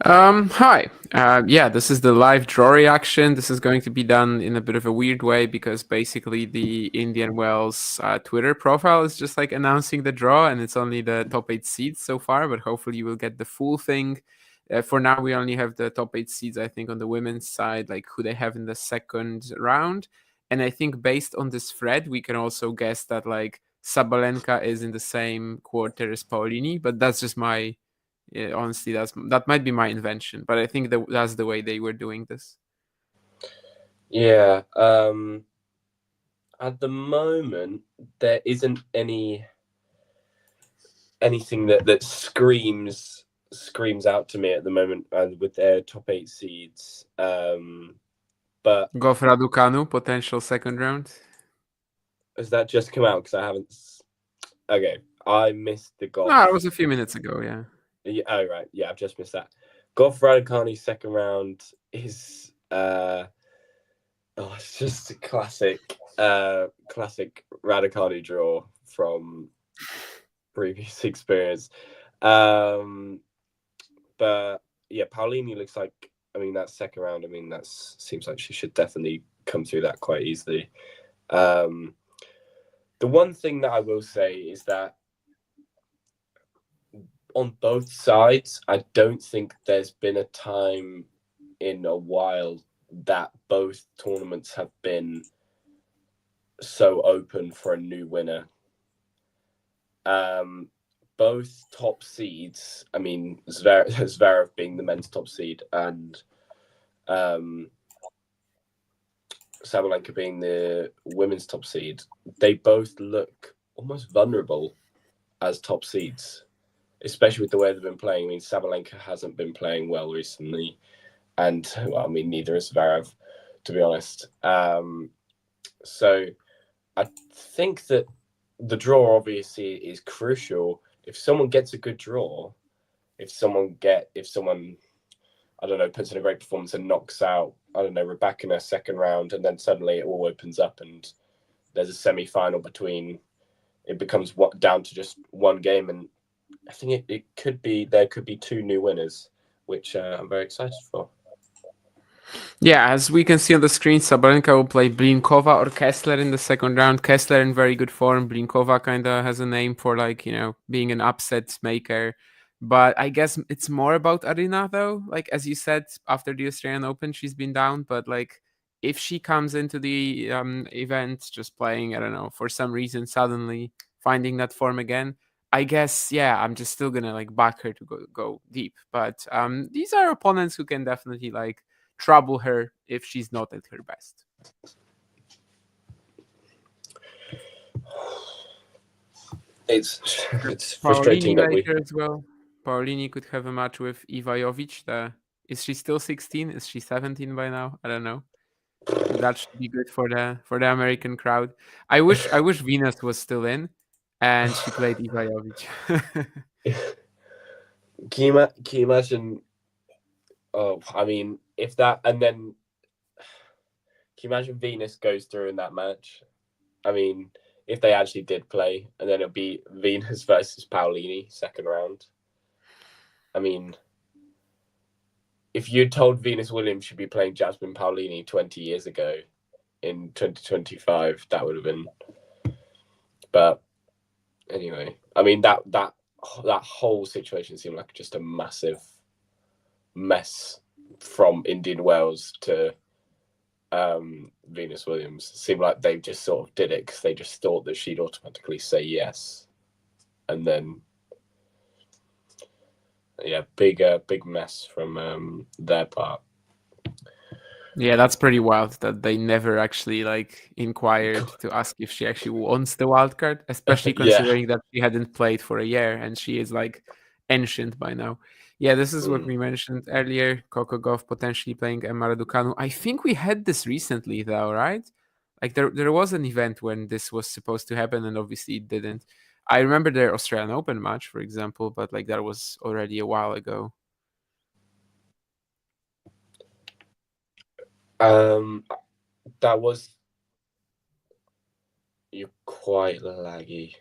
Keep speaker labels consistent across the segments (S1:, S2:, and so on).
S1: Hi. Yeah, this is the live draw reaction. This is going to be done in a bit of a weird way because basically the Indian Wells Twitter profile is just like announcing the draw, and it's only the top eight seeds so far. But hopefully, you will get the full thing. For now, we only have the top eight seeds, I think, on the women's side, like who they have in the second round. And I think based on this thread, we can also guess that like Sabalenka is in the same quarter as Paolini, but that's just my yeah, honestly, that might be my invention, but I think that's the way they were doing this.
S2: Yeah. At the moment, there isn't anything that screams out to me at the moment with their top eight seeds. But
S1: Gauff Raducanu, potential second round.
S2: has that just come out? Because I haven't. Okay, I missed the Gauff.
S1: Ah, it was a few minutes ago. Yeah.
S2: Yeah, oh right, yeah, I've just missed that. Gauff Raducanu second round is it's just a classic Raducanu draw from previous experience. But yeah, Paulini looks like. I mean, that second round. I mean, that seems like she should definitely come through that quite easily. The one thing that I will say is that on both sides, I don't think there's been a time in a while that both tournaments have been so open for a new winner. Both top seeds, I mean, Zverev being the men's top seed and Sabalenka being the women's top seed, they both look almost vulnerable as top seeds, especially with the way they've been playing. I mean, Sabalenka hasn't been playing well recently, and well, I mean, neither is Zverev, to be honest. So I think that the draw obviously is crucial. If someone gets a good draw, if someone I don't know, puts in a great performance and knocks out, I don't know, Rebecca in a second round, and then suddenly it all opens up and there's a semi-final between. It becomes down to just one game, and I think there could be two new winners, which I'm very excited for.
S1: Yeah, as we can see on the screen, Sabalenka will play Blinkova or Kessler in the second round. Kessler in very good form. Blinkova kind of has a name for like, being an upset maker. But I guess it's more about Arina though. Like as you said, after the Australian Open, she's been down. But like if she comes into the event just playing, I don't know, for some reason suddenly finding that form again, I guess yeah, I'm just still gonna like back her to go deep. But these are opponents who can definitely like trouble her if she's not at her best.
S2: It's frustrating
S1: Paulini
S2: that we
S1: later as well. Paulini could have a match with Ivajovic. Is she still 16? Is she 17 by now? I don't know. That should be good for the American crowd. I wish Venus was still in and she played Ivajovic.
S2: can you imagine? Oh, I mean, if that and then can you imagine Venus goes through in that match? I mean, if they actually did play, and then it'll be Venus versus Paolini second round. I mean, if you told Venus Williams should be playing Jasmine Paolini 20 years ago in 2025, that would have been. But anyway, I mean that whole situation seemed like just a massive mess from Indian Wells to Venus Williams. It seemed like they just sort of did it because they just thought that she'd automatically say yes, and then yeah, big mess from their part.
S1: Yeah, that's pretty wild that they never actually like inquired to ask if she actually wants the wild card, especially
S2: Yeah.
S1: considering that she hadn't played for a year and she is like ancient by now. Yeah, this is what
S2: Mm.
S1: we mentioned earlier. Coco Gauff potentially playing Emma Raducanu. I think we had this recently though, right? Like there was an event when this was supposed to happen and obviously it didn't. I remember their Australian Open match, for example, but like that was already a while ago.
S2: Um, that was you're quite laggy.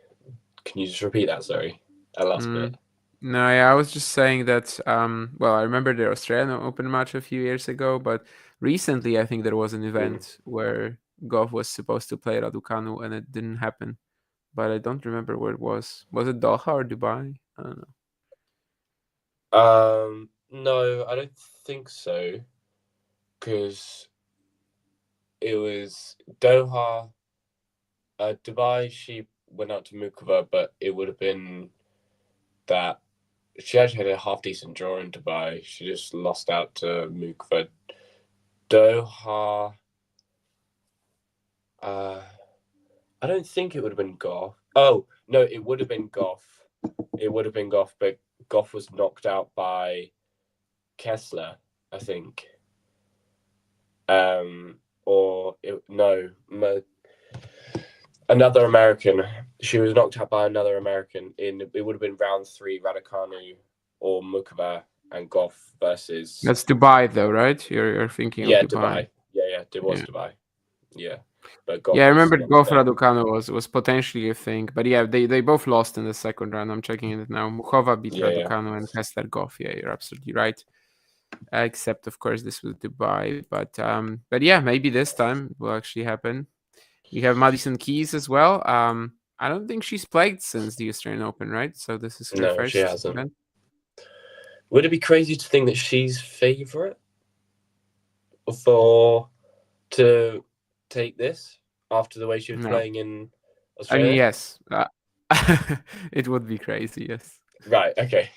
S2: Can you just repeat that? Sorry, that last
S1: Mm.
S2: bit.
S1: No, yeah, I was just saying that. Well, I remember the Australian Open match a few years ago, but recently I think there was an event where Gauff was supposed to play Raducanu and it didn't happen. But I don't remember where it was. Was it Doha or Dubai? I don't know.
S2: No, I don't think so, because it was Doha, Dubai. She went out to Mukova, but it would have been that she actually had a half decent draw in Dubai. She just lost out to Mukova. Doha. I don't think it would have been Gauff. Oh no, it would have been Gauff. It would have been Gauff, but Gauff was knocked out by Kessler, I think. Another American. She was knocked out by another American. It would have been round 3, Raducanu or Mukova and Gauff versus.
S1: That's Dubai, though, right? You're thinking of Dubai.
S2: Yeah, it was Dubai. Yeah, but Gauff
S1: Yeah, I
S2: was
S1: remember
S2: knocked
S1: Gauff
S2: out.
S1: Raducanu was potentially a thing, but yeah, they both lost in the second round. I'm checking it now. Mukhova beat Raducanu and Kessler Gauff. Yeah, you're absolutely right. Except of course this was Dubai, but yeah, maybe this time will actually happen. We have Madison Keys as well. I don't think she's played since the Australian Open, right? So this is her
S2: No, she
S1: first
S2: hasn't.
S1: event.
S2: Would it be crazy to think that she's favourite to take this after the way she was
S1: No,
S2: playing in
S1: I mean
S2: Australia?
S1: yes, it would be crazy. Yes.
S2: Right. Okay.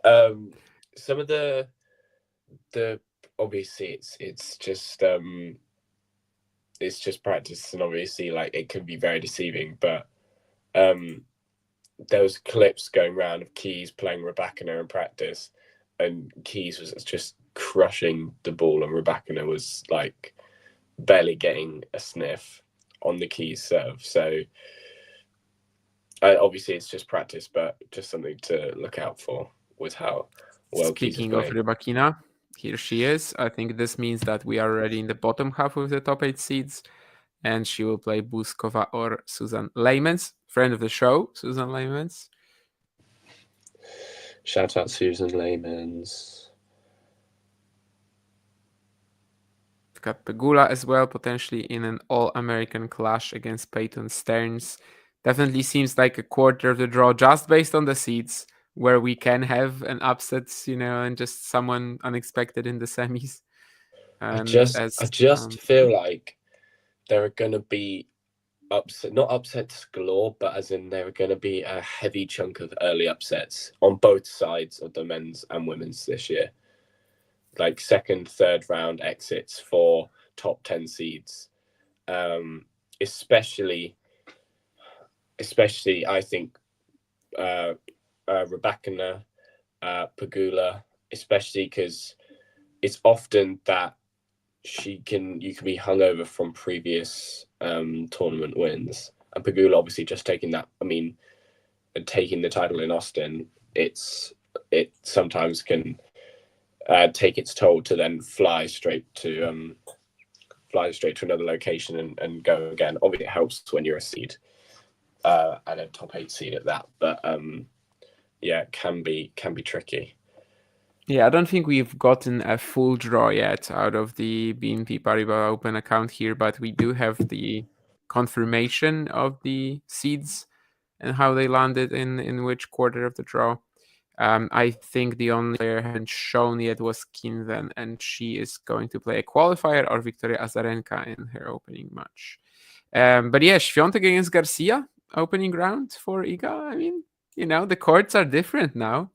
S2: Some of the obviously it's just practice, and obviously like it can be very deceiving, but there was clips going around of Keys playing Rybakina in practice, and Keys was just crushing the ball, and Rybakina was like barely getting a sniff on the Keys serve. So obviously it's just practice, but just something to look out for with how well Keys is
S1: Speaking of
S2: playing.
S1: Rybakina, here she is. I think this means that we are already in the bottom half of the top 8 seeds, and she will play Buskova or Susan Leymans, friend of the show, Susan Leymans.
S2: Shout out Susan Leymans.
S1: We've got Pegula as well, potentially in an all-American clash against Peyton Stearns. Definitely seems like a quarter of the draw just based on the seeds, where we can have an upset, and just someone unexpected in the semis.
S2: I
S1: And
S2: just feel like there are going to be not upsets galore, but as in there are going to be a heavy chunk of early upsets on both sides of the men's and women's this year. Like second, third round exits for top 10 seeds. Especially I think Rybakina, Pegula, especially because it's often that you can be hungover from previous tournament wins, and Pegula obviously just taking that. I mean, taking the title in Austin, it sometimes can take its toll to then fly straight to another location and go again. Obviously, it helps when you're a seed and a top 8 seed at that, but yeah, it can be tricky.
S1: Yeah, I don't think we've gotten a full draw yet out of the BNP Paribas Open account here, but we do have the confirmation of the seeds and how they landed in which quarter of the draw. I think the only player I haven't shown yet was Kinven, and she is going to play a qualifier or Victoria Azarenka in her opening match. But yeah, Świątek against Garcia, opening round for Iga. I mean, the courts are different now.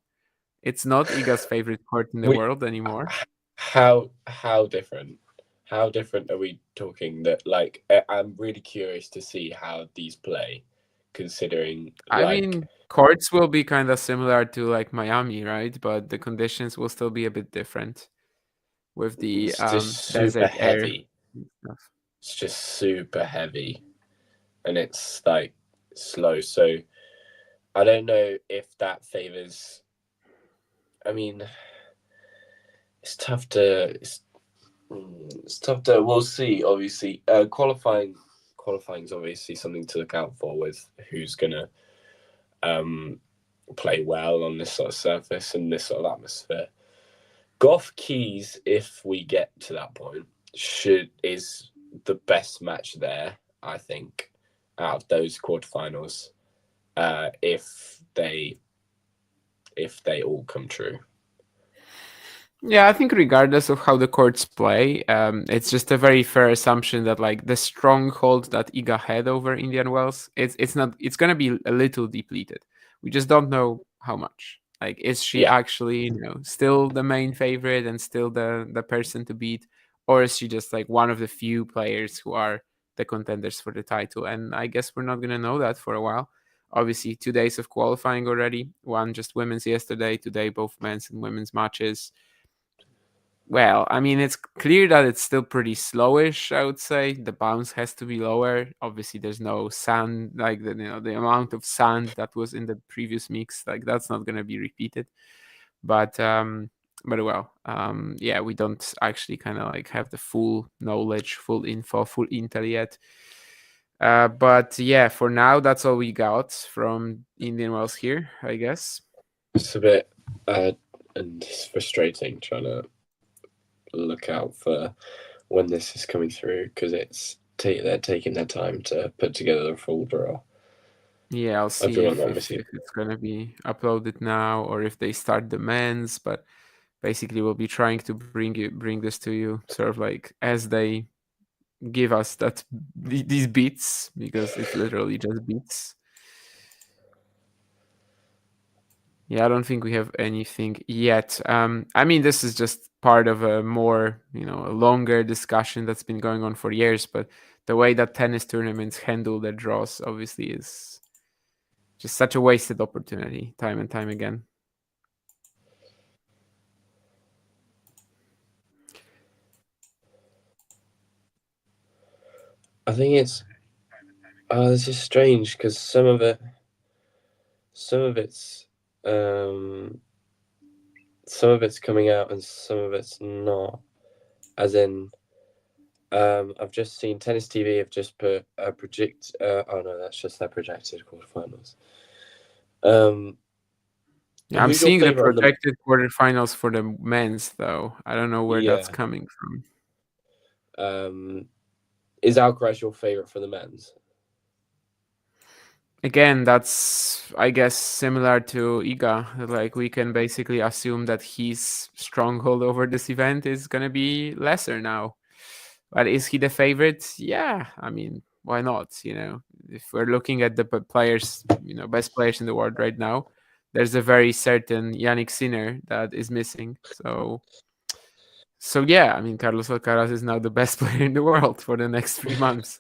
S1: It's not Iga's favorite court in the world anymore.
S2: How different? How different are we talking? That like I'm really curious to see how these play, considering.
S1: I mean, courts will be kind of similar to like Miami, right? But the conditions will still be a bit different with the
S2: it's just super
S1: desert
S2: heavy.
S1: air.
S2: It's just super heavy, and it's like slow. So I don't know if that favors. I mean, it's tough to. We'll see. Obviously, qualifying is obviously something to look out for with who's gonna play well on this sort of surface and this sort of atmosphere. Gauff Keys, if we get to that point, is the best match there, I think, out of those quarterfinals, if they all come true.
S1: Yeah, I think regardless of how the courts play, it's just a very fair assumption that like the stronghold that Iga had over Indian Wells, it's gonna be a little depleted. We just don't know how much. Like, is she actually, still the main favorite and still the person to beat, or is she just like one of the few players who are the contenders for the title? And I guess we're not gonna know that for a while. Obviously, 2 days of qualifying already. One just women's yesterday, today both men's and women's matches. Well, I mean, it's clear that it's still pretty slowish, I would say. The bounce has to be lower. Obviously, there's no sand, like the amount of sand that was in the previous mix, like that's not going to be repeated. But yeah, we don't actually kind of like have the full knowledge, full info, full intel yet. But yeah, for now, that's all we got from Indian Wells here, I guess.
S2: It's a bit and it's frustrating trying to look out for when this is coming through because they're taking their time to put together a full draw.
S1: Yeah, I'll see if it's gonna be uploaded now or if they start the men's. But basically, we'll be trying to bring this to you, sort of like as they give us these beats, because it's literally just beats. Yeah, I don't think we have anything yet. I mean, this is just part of a more, a longer discussion that's been going on for years. But the way that tennis tournaments handle their draws, obviously, is just such a wasted opportunity, time and time again.
S2: I think this is strange because some of it's coming out and some of it's not. As in, I've just seen Tennis TV have just put a project. Oh no, that's just their projected quarterfinals.
S1: I'm seeing the projected quarterfinals for the men's, though. I don't know where that's coming from.
S2: Is Alcaraz your favorite for the men's?
S1: Again, that's, I guess, similar to Iga. Like, we can basically assume that his stronghold over this event is going to be lesser now. But is he the favorite? Yeah, I mean, why not? If we're looking at the players, best players in the world right now, there's a very certain Yannick Sinner that is missing. So yeah, I mean, Carlos Alcaraz is now the best player in the world for the next 3 months.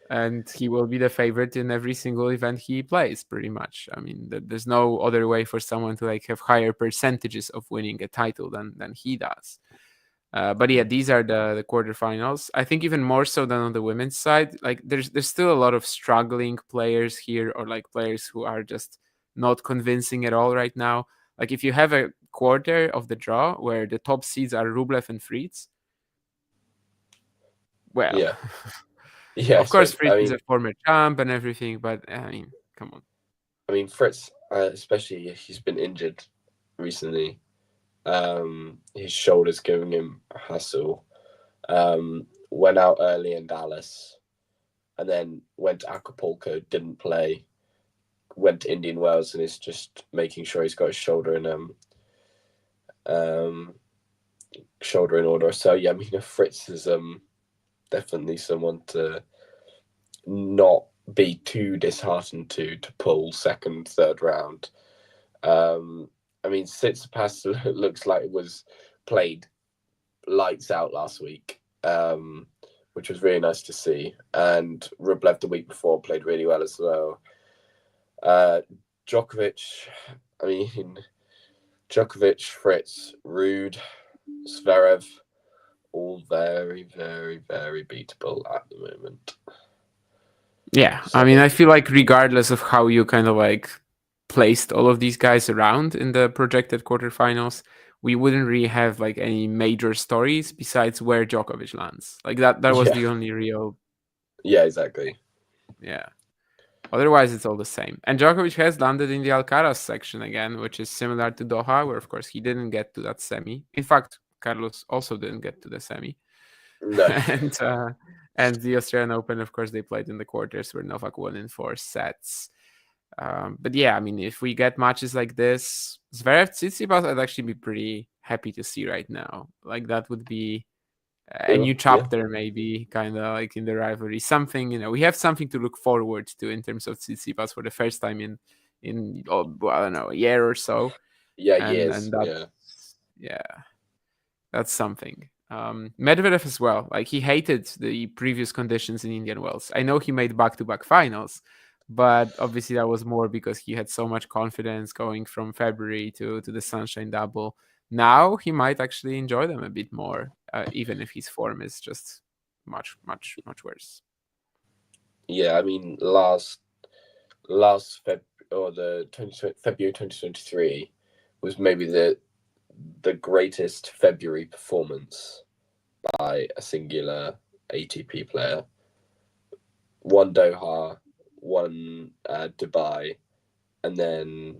S1: And he will be the favorite in every single event he plays, pretty much. I mean, there's no other way for someone to like have higher percentages of winning a title than he does. But yeah, these are the quarterfinals. I think even more so than on the women's side. Like, there's still a lot of struggling players here, or like players who are just not convincing at all right now. Like, if you have a quarter of the draw where the top seeds are Rublev and Fritz, well,
S2: yeah,
S1: of course, Fritz is a former champ and everything, but I mean, come on.
S2: I mean, Fritz, especially if he's been injured recently, his shoulder's giving him a hassle. Went out early in Dallas, and then went to Acapulco, didn't play. Went to Indian Wells and is just making sure he's got his shoulder in order. So yeah, I mean, Fritz is definitely someone to not be too disheartened to pull second, third round. I mean, Tsitsipas looks like it was played lights out last week, which was really nice to see. And Rublev the week before played really well as well. Djokovic, Fritz, Ruud, Zverev, all very, very, very beatable at the moment.
S1: Yeah, I mean, I feel like regardless of how you kind of like placed all of these guys around in the projected quarterfinals, we wouldn't really have like any major stories besides where Djokovic lands. Like that was the only real.
S2: Yeah, exactly.
S1: Yeah. Otherwise, it's all the same. And Djokovic has landed in the Alcaraz section again, which is similar to Doha, where of course he didn't get to that semi. In fact, Carlos also didn't get to the semi.
S2: No.
S1: and and the Australian Open, of course, they played in the quarters where Novak won in 4 sets. But yeah, I mean, if we get matches like this, Zverev Tsitsipas, I'd actually be pretty happy to see right now. Like that would be a new chapter, maybe, kind of like in the rivalry. Something, we have something to look forward to in terms of Tsitsipas for the first time in I don't know, a year or so.
S2: Yeah,
S1: and
S2: years.
S1: Yeah, that's something. Medvedev as well. Like he hated the previous conditions in Indian Wells. I know he made back-to-back finals, but obviously that was more because he had so much confidence going from February to the Sunshine Double. Now he might actually enjoy them a bit more, even if his form is just much, much, much worse.
S2: Yeah, I mean, last February 2023 was maybe the greatest February performance by a singular ATP player. One Doha, one Dubai, and then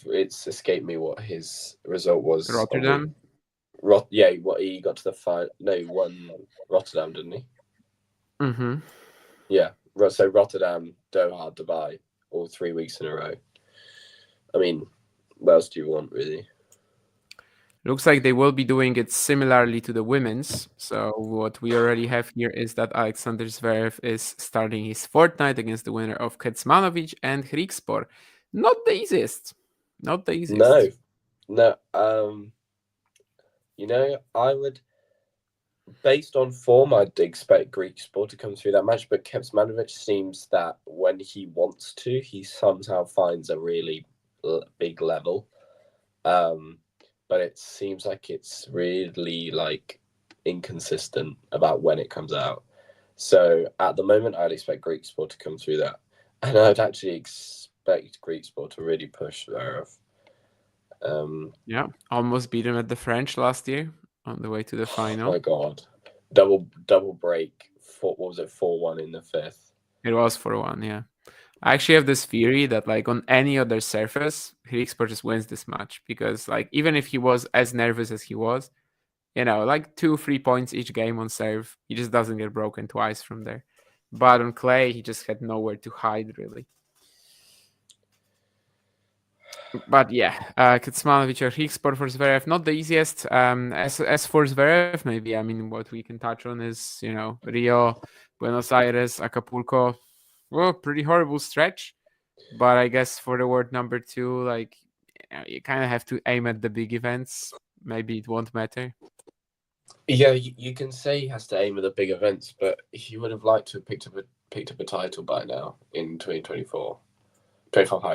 S2: it's escaped me what his result was.
S1: Rotterdam?
S2: Yeah, what he got to the final. No, he won Rotterdam, didn't he?
S1: Mm-hmm.
S2: Yeah, so Rotterdam, Doha, Dubai, all 3 weeks in a row. I mean, what else do you want, really?
S1: Looks like they will be doing it similarly to the women's. So what we already have here is that Alexander Zverev is starting his fortnight against the winner of Kecmanovic and Hrigspor. Not the easiest. Not the easiest.
S2: No. I would, based on form, I'd expect Hrigspor to come through that match, but Kecmanovic seems that when he wants to, he somehow finds a really big level. But it seems like it's really inconsistent about when it comes out. So at the moment, I'd expect Hrigspor to come through that, and I'd actually expect Hrigspor to really push Zverev.
S1: Yeah, almost beat him at the French last year on the way to the final.
S2: Oh my God, double break. What was it? 4-1 in the fifth.
S1: It was 4-1. Yeah. I actually have this theory that on any other surface, Hrigspor just wins this match because even if he was as nervous as he was, 2-3 points each game on serve, he just doesn't get broken twice from there. But on clay, he just had nowhere to hide really. But yeah, Kecmanovic or Hrigspor for Zverev, not the easiest. As for Zverev, maybe what we can touch on is Rio, Buenos Aires, Acapulco. Well, pretty horrible stretch. But I guess for the word number 2, you kind of have to aim at the big events. Maybe it won't matter.
S2: Yeah, you can say he has to aim at the big events, but he would have liked to have picked up a title by now in 2025.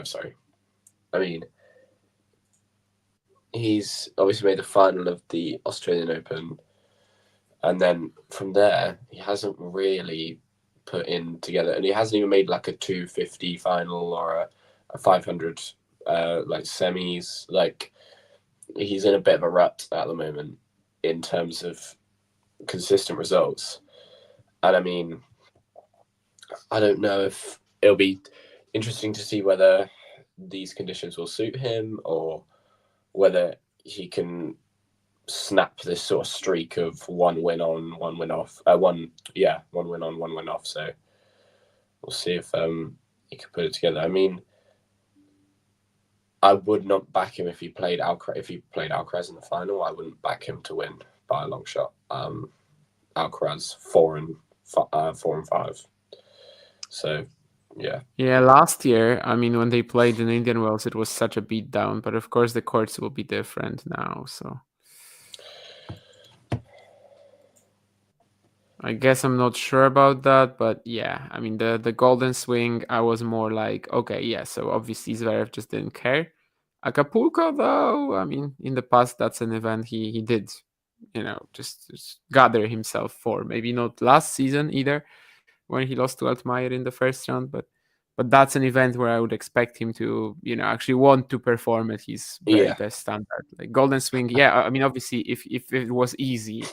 S2: Sorry. I mean, he's obviously made the final of the Australian Open, and then from there he hasn't really put in together, and he hasn't even made a 250 final or a 500 semis. He's in a bit of a rut at the moment in terms of consistent results, and I mean, I don't know if it'll be interesting to see whether these conditions will suit him or whether he can snap this sort of streak of one win on, one win off. One win on, one win off. So we'll see if he can put it together. I mean, I would not back him if he played Alcaraz in the final. I wouldn't back him to win by a long shot. Alcaraz 4 and 5. So yeah.
S1: Yeah, last year, when they played in Indian Wells, it was such a beatdown. But of course, the courts will be different now. So I guess I'm not sure about that. But yeah, the Golden Swing, I was more like, okay, yeah. So obviously, Zverev just didn't care. Acapulco, though, in the past, that's an event he did, just gather himself for. Maybe not last season either, when he lost to Altmaier in the first round, but that's an event where I would expect him to, actually want to perform at his very best standard. Like Golden Swing, yeah. Obviously, if it was easy,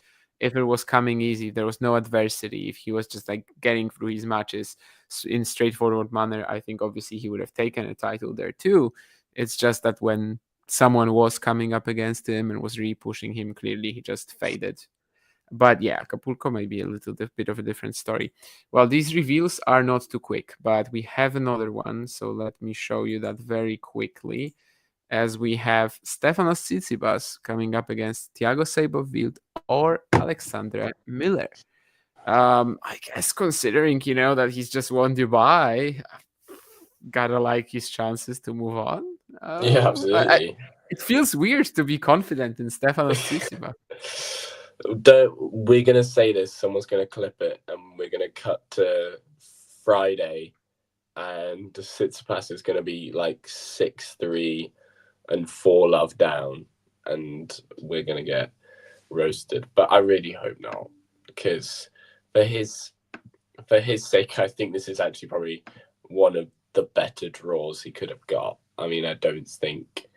S1: if it was coming easy, there was no adversity, if he was just like getting through his matches in straightforward manner, I think obviously he would have taken a title there too. It's just that when someone was coming up against him and was really pushing him, clearly he just faded. But yeah, Acapulco may be a little bit of a different story. Well, these reveals are not too quick, but we have another one. So let me show you that very quickly. As we have Stefanos Tsitsipas coming up against Thiago Seyboth or Alexandre Miller. I guess considering, that he's just won Dubai, gotta like his chances to move on.
S2: Yeah, absolutely.
S1: It feels weird to be confident in Stefanos Tsitsipas.
S2: We're gonna say this. Someone's gonna clip it, and we're gonna cut to Friday, and Tsitsipas is gonna be like 6-3 and 4-love down, and we're gonna get roasted. But I really hope not, because for his sake, I think this is actually probably one of the better draws he could have got. I mean, I don't think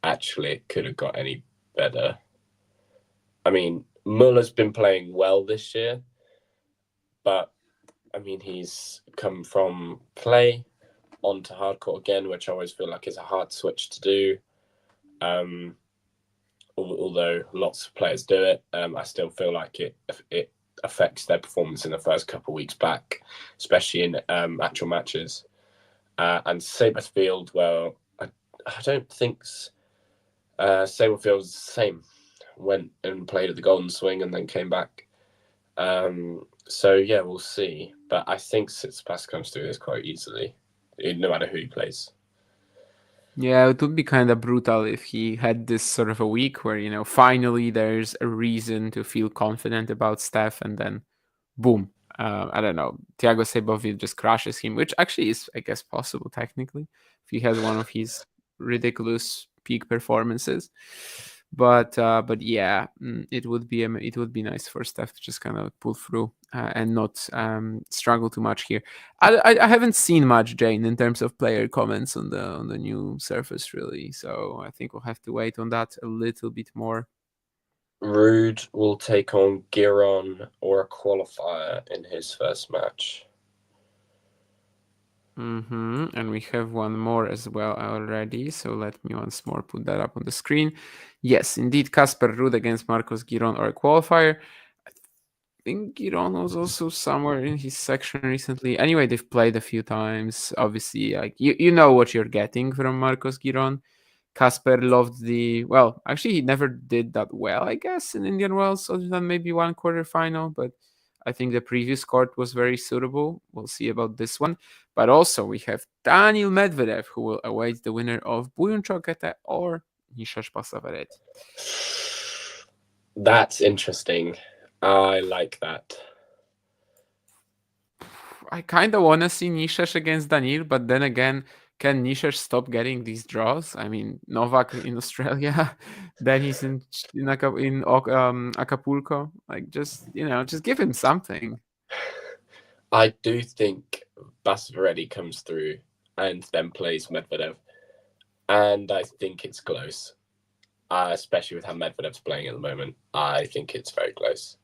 S2: actually it could have got any better. I mean, Muller's been playing well this year, but I mean, he's come from clay onto hardcourt again, which I always feel like is a hard switch to do. Although lots of players do it, I still feel like it affects their performance in the first couple of weeks back, especially in actual matches. And Seyboth, well, I don't think Seyboth the same. Went and played at the Golden Swing and then came back. So yeah, we'll see. But I think Tsitsipas comes through this quite easily, no matter who he plays.
S1: Yeah, it would be kind of brutal if he had this sort of a week where, finally there's a reason to feel confident about Steph, and then boom. I don't know. Thiago Seyboth just crashes him, which actually is, I guess, possible technically if he has one of his ridiculous peak performances. But yeah, it would be nice for Steph to just kind of pull through and not struggle too much here. I haven't seen much, Jane, in terms of player comments on the new surface, really. So I think we'll have to wait on that a little bit more.
S2: Ruud will take on Giron or a qualifier in his first match.
S1: And we have one more as well already. So let me once more put that up on the screen. Yes, indeed, Casper Ruud against Marcos Giron or a qualifier. I think Giron was also somewhere in his section recently. Anyway, they've played a few times. Obviously, like you know what you're getting from Marcos Giron. Casper loved actually he never did that well, I guess, in Indian Wells, other than maybe one quarterfinal, but I think the previous court was very suitable. We'll see about this one. But also we have Daniil Medvedev, who will await the winner of Buyunchokete or Nisha Spasavareti.
S2: That's interesting. I like that.
S1: I kind of want to see Nishash against Daniil, but then again, can Nishash stop getting these draws? I mean, Novak in Australia, then he's in Acapulco. Like, just give him something.
S2: I do think Basavareti comes through and then plays Medvedev, and I think it's close. Especially with how Medvedev's playing at the moment, I think it's very close.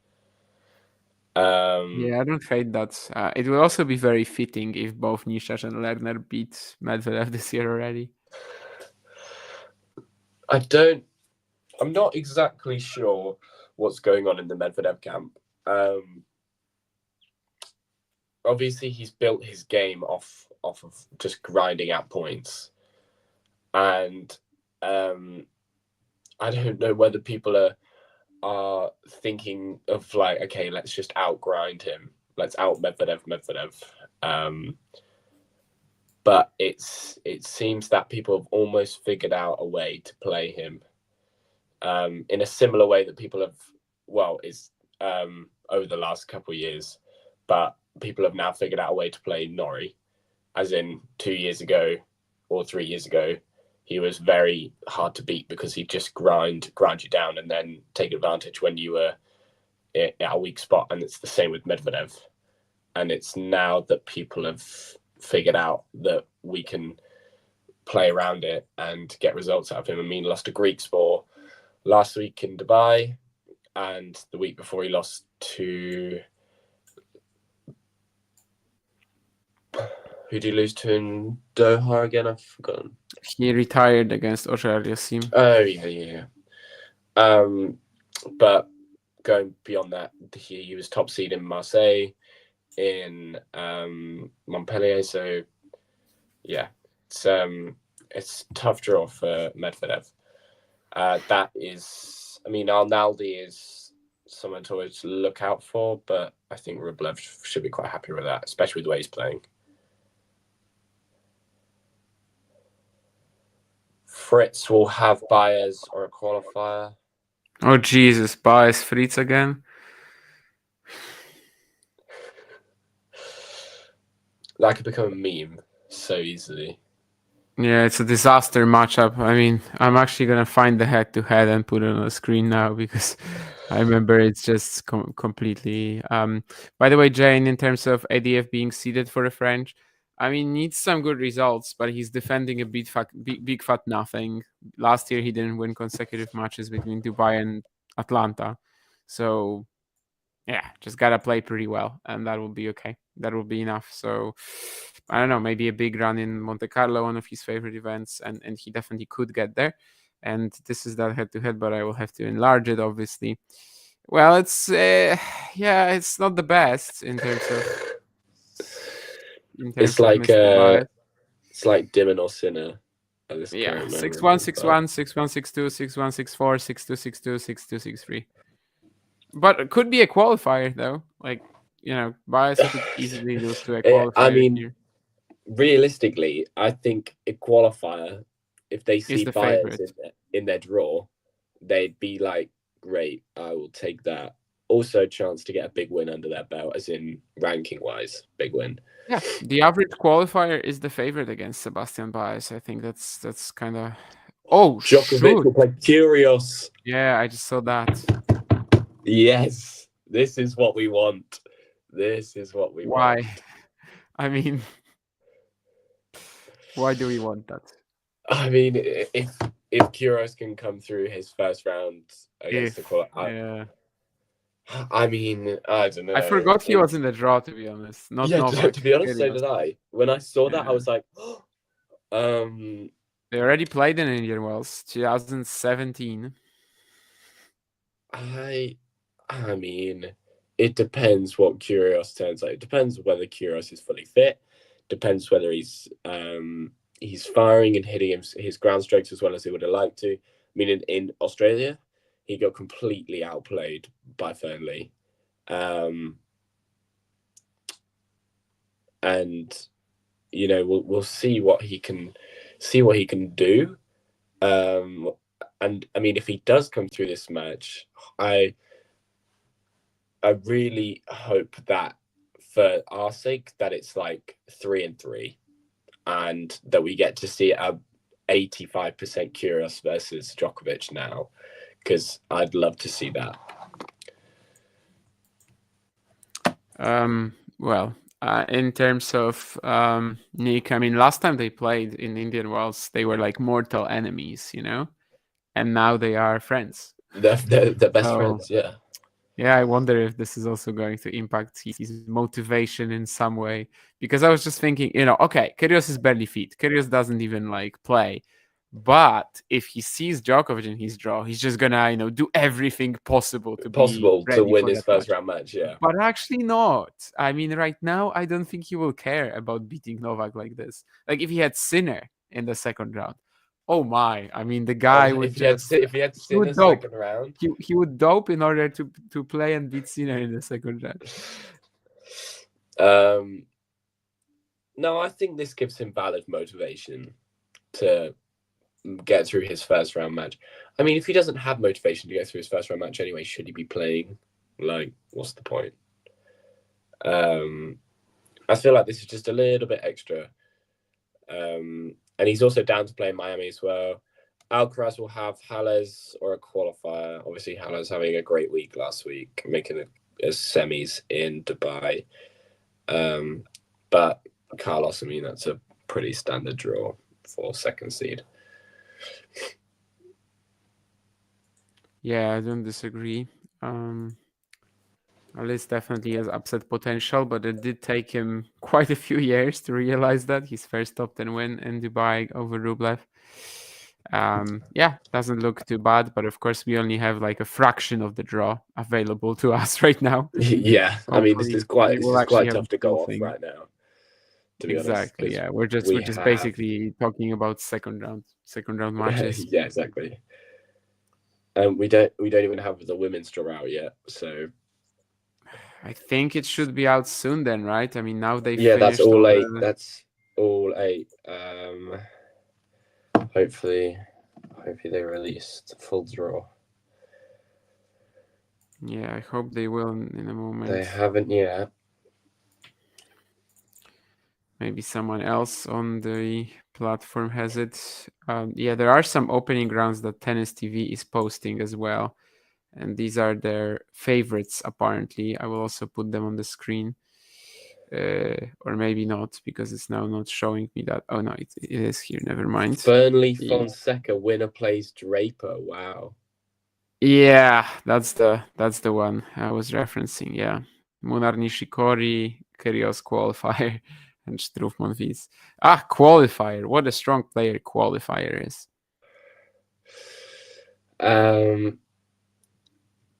S1: Yeah, I don't hate that. It will also be very fitting if both Nishash and Lerner beat Medvedev this year already.
S2: I'm not exactly sure what's going on in the Medvedev camp. Obviously, he's built his game off of just grinding out points, and I don't know whether people are thinking of like, okay, let's just outgrind him, let's out Medvedev. But it seems that people have almost figured out a way to play him in a similar way that people have, over the last couple of years, but people have now figured out a way to play Norrie, as in 2 years ago or 3 years ago, he was very hard to beat because he'd just grind you down and then take advantage when you were at a weak spot. And it's the same with Medvedev. And it's now that people have figured out that we can play around it and get results out of him. I mean, lost a Greek sport last week in Dubai. and the week before he lost to... Who did he lose to in Doha again? I've forgotten.
S1: He retired against Auger-Aliassime.
S2: Oh, yeah. But going beyond that, he was top seed in Marseille, in Montpellier. So, yeah, it's a tough draw for Medvedev. That is, I mean, Arnaldi is someone to always look out for, but I think Rublev should be quite happy with that, especially with the way he's playing. Fritz will have Baez or a qualifier.
S1: Oh, Jesus. Baez Fritz again?
S2: That could become a meme so easily.
S1: Yeah, it's a disaster matchup. I mean, I'm actually going to find the head-to-head and put it on the screen now because I remember it's just completely... By the way, Jane, in terms of ADF being seeded for the French, I mean, needs some good results, but he's defending a big fat nothing. Last year, he didn't win consecutive matches between Dubai and Atlanta. So, yeah, just got to play pretty well, and that will be okay. That will be enough. So, I don't know, maybe a big run in Monte Carlo, one of his favorite events, and he definitely could get there. And this is that head-to-head, but I will have to enlarge it, obviously. Well, it's, yeah, it's not the best in terms of...
S2: It's like Dimon or Sinner at this current moment.
S1: 6-1, 6-1, 6-1, 6-2, 6-1, 6-4, 6-2, 6-2, 6-2, 6-3. But it could be a qualifier, though. Like, you know, Baez could easily lose to a qualifier.
S2: I mean,
S1: here.
S2: Realistically, I think a qualifier, if they see
S1: the
S2: Baez in their draw, they'd be like, great, I will take that. Also, a chance to get a big win under their belt, as in ranking-wise, big win.
S1: Yeah, the average qualifier is the favorite against Sebastian Baez. I think that's kind of... Oh,
S2: Djokovic will play Kyrgios.
S1: Yeah, I just saw that.
S2: Yes, this is what we want. This is what we want.
S1: Why? I mean, why do we want that?
S2: I mean, if Kyrgios can come through his first round against the qualifier,
S1: yeah.
S2: I mean, I don't know.
S1: I forgot he was in the draw, to be honest. Not Novak.
S2: To be honest, so did I. When I saw that, I was like,
S1: They already played in Indian Wells, 2017.
S2: I mean, it depends what Kyrgios turns out. It depends whether Kyrgios is fully fit. Depends whether he's firing and hitting his ground strokes as well as he would have liked to. I mean, in Australia, he got completely outplayed by Fernley. And you know, we'll see what he can do. And I mean, if he does come through this match, I really hope that for our sake that it's like 3-3, and that we get to see a 85% Kyrgios versus Djokovic now, because I'd love to see that.
S1: Well, in terms of Nick, I mean, last time they played in Indian Wells, they were like mortal enemies, you know, and now they are friends.
S2: They're best friends, yeah.
S1: Yeah, I wonder if this is also going to impact his motivation in some way. Because I was just thinking, you know, okay, Kyrgios is barely fit. Kyrgios doesn't even like play. But if he sees Djokovic in his draw, he's just gonna, you know, do everything possible to
S2: win his first round match, yeah.
S1: But actually not. I mean, right now, I don't think he will care about beating Novak like this. Like if he had Sinner in the second round, oh my! I mean, the guy would
S2: if he had Sinner second round,
S1: he would dope in order to play and beat Sinner in the second round.
S2: No, I think this gives him valid motivation to get through his first round match. I mean, if he doesn't have motivation to get through his first round match anyway, should he be playing? Like, what's the point? I feel like this is just a little bit extra. And he's also down to play in Miami as well. Alcaraz will have Hales or a qualifier. Obviously, Hales having a great week last week, making a semis in Dubai. But Carlos, I mean, that's a pretty standard draw for second seed.
S1: Yeah, I don't disagree. Alice definitely has upset potential, but it did take him quite a few years to realize that. His first top 10 win in Dubai over Rublev. Yeah, doesn't look too bad, but of course we only have like a fraction of the draw available to us right now.
S2: Yeah, I mean this
S1: Hopefully,
S2: is quite
S1: we
S2: this
S1: will
S2: is
S1: actually
S2: quite
S1: have the
S2: tough to
S1: full
S2: go off
S1: thing.
S2: right now, to be honest,
S1: Exactly.
S2: because
S1: Yeah, we're just
S2: we have
S1: basically talking about second round matches.
S2: yeah, exactly. And we don't even have the women's draw out yet, so
S1: I think it should be out soon then, right? I mean, now they
S2: yeah,
S1: finished all the...
S2: That's all 8. Hopefully they release the full draw.
S1: Yeah, I hope they will in a moment.
S2: They haven't yet.
S1: Maybe someone else on the platform has it. Yeah, there are some opening rounds that Tennis TV is posting as well. And these are their favorites, apparently. I will also put them on the screen. Or maybe not, because it's now not showing me that. Oh, no, it is here. Never mind.
S2: Fernley Fonseca, winner plays Draper. Wow.
S1: Yeah, that's the one I was referencing. Yeah, Munar Nishikori, Kyrgios qualifier, and Struff Monfils. Qualifier! What a strong player qualifier is.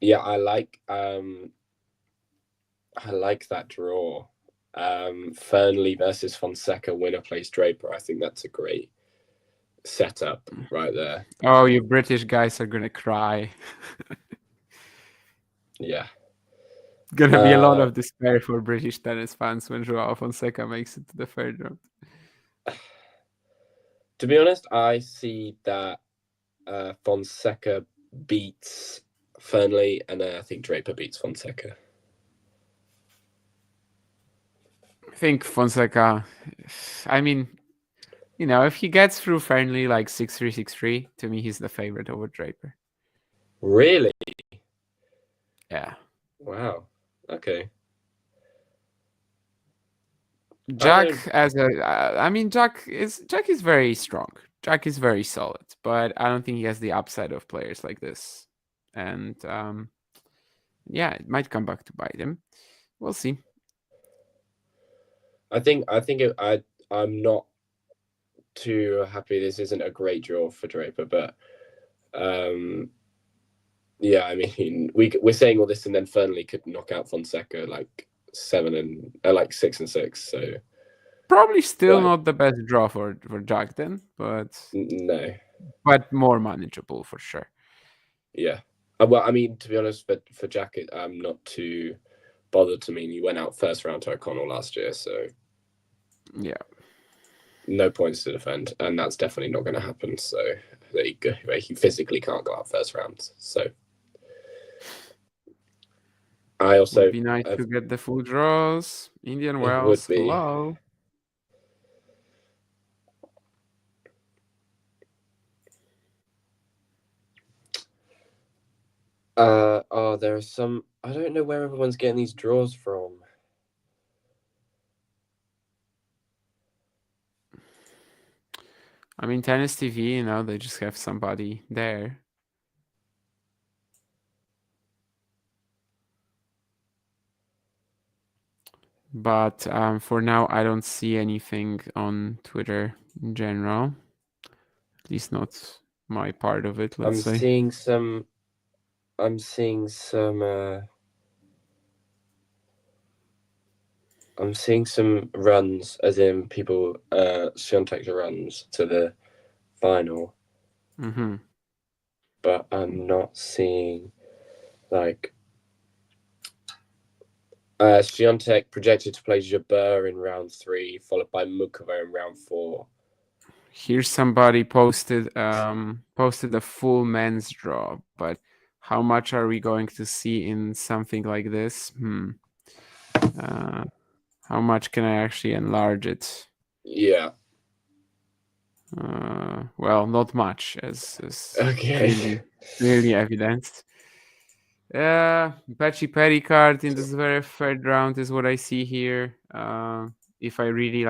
S2: Yeah, I like that draw. Fernley versus Fonseca, winner plays Draper. I think that's a great setup right there.
S1: Oh, you British guys are gonna cry.
S2: Yeah.
S1: Gonna be a lot of despair for British tennis fans when Joao Fonseca makes it to the third round.
S2: To be honest, I see that Fonseca beats Fernley, and I think Draper beats Fonseca.
S1: I think Fonseca, I mean, you know, if he gets through Fernley like 6-3, 6-3, to me he's the favorite over Draper.
S2: Really?
S1: Yeah.
S2: Wow. Okay.
S1: Jack Jack is very strong. Jack is very solid, but I don't think he has the upside of players like this. And yeah, it might come back to bite him. We'll see.
S2: I'm not too happy this isn't a great draw for Draper, but yeah, I mean we're saying all this, and then Fernley could knock out Fonseca like 6 and 6. So
S1: probably still not the best draw for Jack then, but
S2: no,
S1: but more manageable for sure.
S2: Yeah. Well, I mean, to be honest, for Jack, I'm not too bothered. To mean he went out first round to O'Connell last year, so
S1: yeah,
S2: no points to defend, and that's definitely not going to happen. So he physically can't go out first round. So I also
S1: would be nice to get the full draws. Indian Wells, hello.
S2: There are some. I don't know where everyone's getting these draws from.
S1: I mean, Tennis TV, you know, they just have somebody there. But for now, I don't see anything on Twitter in general. At least not my part of it, let's say.
S2: I'm seeing some runs, as in people Swiatek runs to the final.
S1: Mm-hmm.
S2: But I'm not seeing like Swiatek projected to play Jabeur in round 3, followed by Mukova in round 4.
S1: Here's somebody posted a full men's draw, but how much are we going to see in something like this? How much can I actually enlarge it?
S2: Yeah.
S1: Well, not much, as
S2: okay.
S1: clearly evidenced. Patchy Perry card in the Zverev third round is what I see here. if I really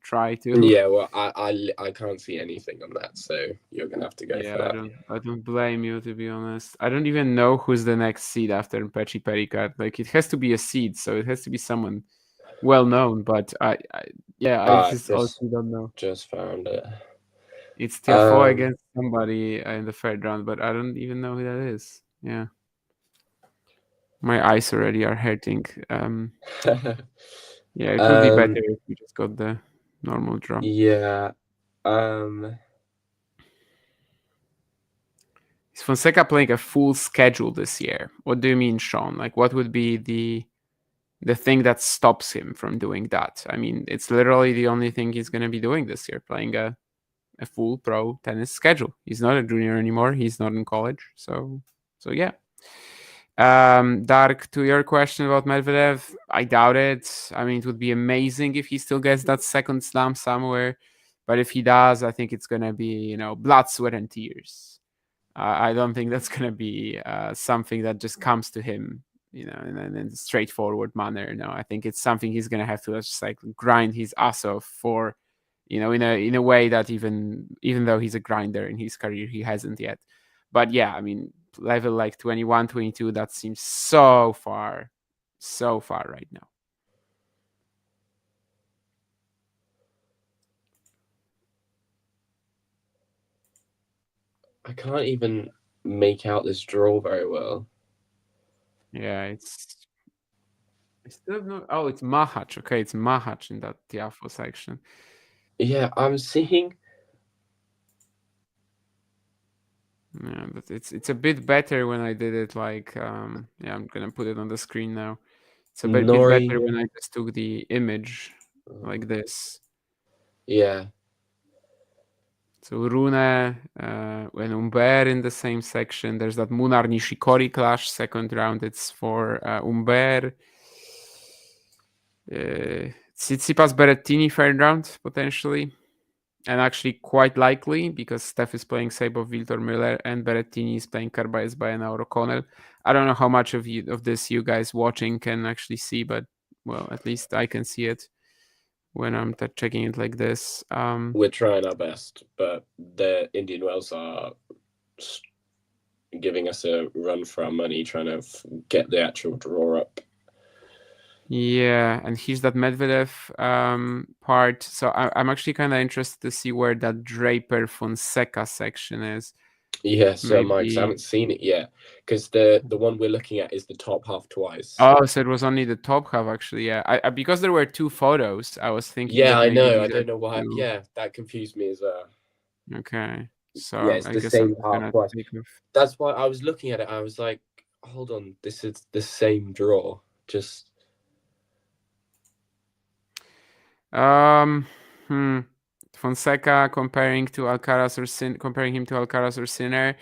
S1: try to.
S2: Yeah, well, I can't see anything on that, so you're gonna have to go for
S1: Yeah,
S2: that.
S1: I don't blame you, to be honest. I don't even know who's the next seed after Pechi Pericard. Like, it has to be a seed, so it has to be someone well known. But I just
S2: Just
S1: honestly don't know.
S2: found it.
S1: It's Tiafoe against somebody in the third round, but I don't even know who that is. Yeah, my eyes already are hurting. Yeah, it would be better if we just got the normal draw.
S2: Yeah.
S1: Is Fonseca playing a full schedule this year? What do you mean, Sean? Like, what would be the thing that stops him from doing that? I mean, it's literally the only thing he's going to be doing this year, playing a full pro tennis schedule. He's not a junior anymore. He's not in college. So yeah. Dark, to your question about Medvedev, I doubt it. I mean, it would be amazing if he still gets that second slam somewhere. But if he does, I think it's going to be, blood, sweat, and tears. I don't think that's going to be something that just comes to him, in a straightforward manner. No, I think it's something he's going to have to just like grind his ass off for, in a way that even though he's a grinder in his career, he hasn't yet. But yeah, I mean, level like 21, 22, that seems so far right now.
S2: I can't even make out this draw very well.
S1: Yeah, it's still not. Oh, it's Mahach. Okay, it's Mahach in that Tiafoe section.
S2: Yeah, I'm seeing.
S1: Yeah, but it's a bit better when I did it like I'm gonna put it on the screen now. It's a bit better when I just took the image like this.
S2: Yeah.
S1: So Rune and Umber in the same section. There's that Munar Nishikori clash, second round. It's for Umber. Tsitsipas Berrettini third round potentially. And actually quite likely because Steph is playing Sabo Viltor Müller and Berrettini is playing Carballes by an O'Connell. I don't know how much of this you guys watching can actually see, but well, at least I can see it when I'm checking it like this.
S2: We're trying our best, but the Indian Wells are giving us a run for our money, trying to get the actual draw up.
S1: Yeah, and here's that Medvedev part. So I'm actually kind of interested to see where that Draper Fonseca section is.
S2: Yeah, so Mike, I haven't seen it yet because the one we're looking at is the top half twice.
S1: Oh, so it was only the top half actually. Yeah, I because there were two photos, I was thinking.
S2: Yeah,
S1: that maybe
S2: I know. I
S1: these
S2: don't know why.
S1: two.
S2: Yeah, that confused me as well.
S1: Okay, so
S2: yeah, it's
S1: I
S2: the
S1: guess
S2: same
S1: I'm
S2: half twice. That's why I was looking at it. I was like, hold on, this is the same draw. Just
S1: Fonseca comparing him to Alcaraz or Sinner.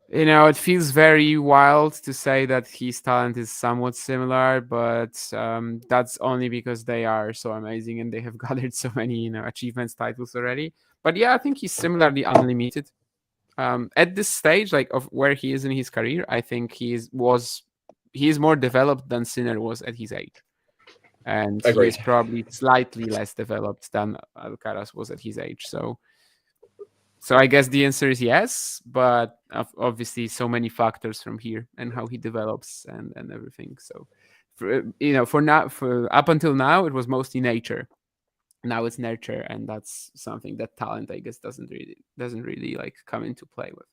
S1: It feels very wild to say that his talent is somewhat similar, but that's only because they are so amazing and they have gathered so many, achievements, titles already. But yeah, I think he's similarly unlimited. At this stage, like of where he is in his career, I think he is more developed than Sinner was at his age. And
S2: Agreed.
S1: he is probably slightly less developed than Alcaraz was at his age. So I guess the answer is yes, but obviously so many factors from here and how he develops and everything. So, for up until now, it was mostly nature. Now it's nurture, and that's something that talent, I guess, doesn't really like come into play with.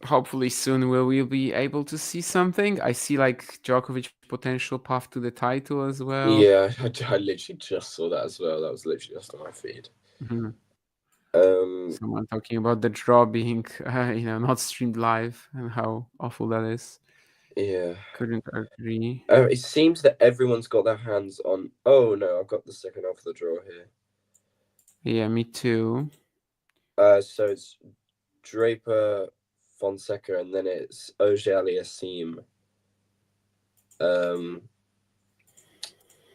S1: Hopefully soon will we be able to see something. I see like Djokovic potential path to the title as well.
S2: Yeah, I literally just saw that as well. That was literally just on my feed.
S1: Mm-hmm. Someone talking about the draw being, not streamed live and how awful that is.
S2: Yeah,
S1: couldn't agree.
S2: It seems that everyone's got their hands on. Oh no, I've got the second half of the draw here.
S1: Yeah, me too.
S2: So it's Draper, Fonseca, and then it's Auger-Aliassime.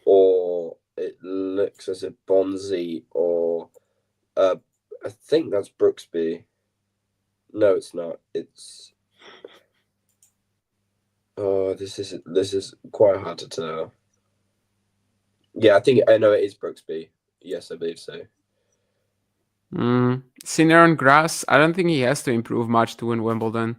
S2: Or it looks as if Bonzi or I think that's Brooksby. No, it's not. It's this is quite hard to tell. Yeah, I know it is Brooksby. Yes, I believe so.
S1: Sinner on grass, I don't think he has to improve much to win Wimbledon.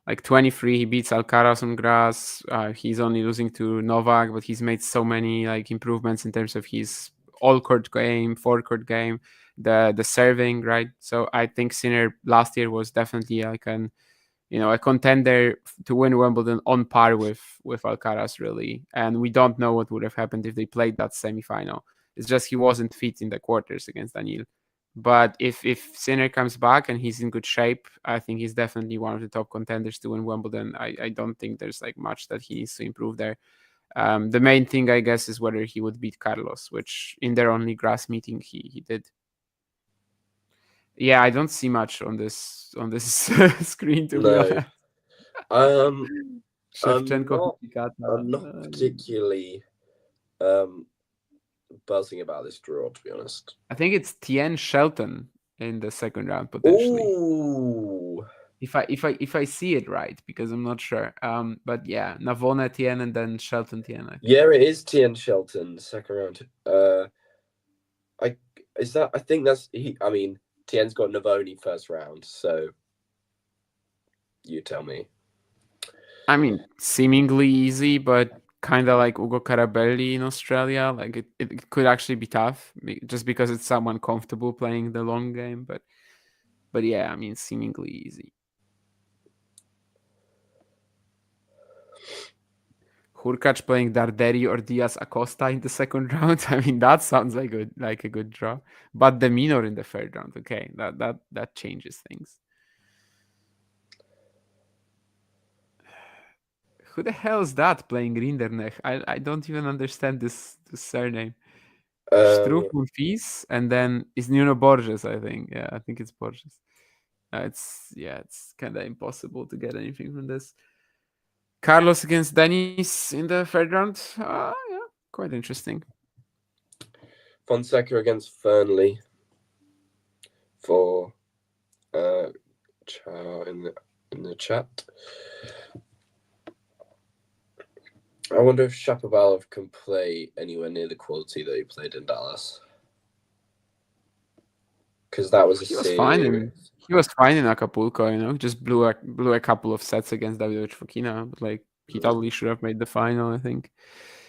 S1: Like 23, he beats Alcaraz on grass. He's only losing to Novak, but he's made so many like improvements in terms of his all court game, forecourt game, the serving, right? So I think Sinner last year was definitely like a contender to win Wimbledon on par with Alcaraz, really. And we don't know what would have happened if they played that semifinal. It's just he wasn't fit in the quarters against Daniil. But if Sinner comes back and he's in good shape, I think he's definitely one of the top contenders to win Wimbledon. I don't think there's like much that he needs to improve there. The main thing, I guess, is whether he would beat Carlos, which in their only grass meeting he did. Yeah, I don't see much on this screen, to be honest. Shevchenko,
S2: I'm not particularly buzzing about this draw, to be honest.
S1: I think it's Tien Shelton in the second round potentially.
S2: Ooh.
S1: If I see it right, because I'm not sure. But yeah, Navona Tien and then Shelton Tien.
S2: Yeah, it is Tien Shelton, second round. I think that's he. I mean, Tien's got Navoni first round, so you tell me.
S1: I mean, seemingly easy, but kind of like Ugo Carabelli in Australia. Like it could actually be tough, just because it's someone comfortable playing the long game. But yeah, I mean, seemingly easy. Hurkacz playing Darderi or Diaz Acosta in the second round. I mean, that sounds like a good draw. But the Minor in the third round, okay, that changes things. Who the hell is that playing Rinderknecht? I don't even understand this surname. Struff Monfils, and then it's Nuno Borges, I think. Yeah, I think it's Borges. It's kind of impossible to get anything from this. Carlos against Denis in the third round. Yeah, quite interesting.
S2: Fonseca against Fernley for in the chat. I wonder if Shapovalov can play anywhere near the quality that he played in Dallas. Because that was
S1: he was fine in Acapulco, just blew a couple of sets against Davidovich Fokina, but like he totally should have made the final, I think.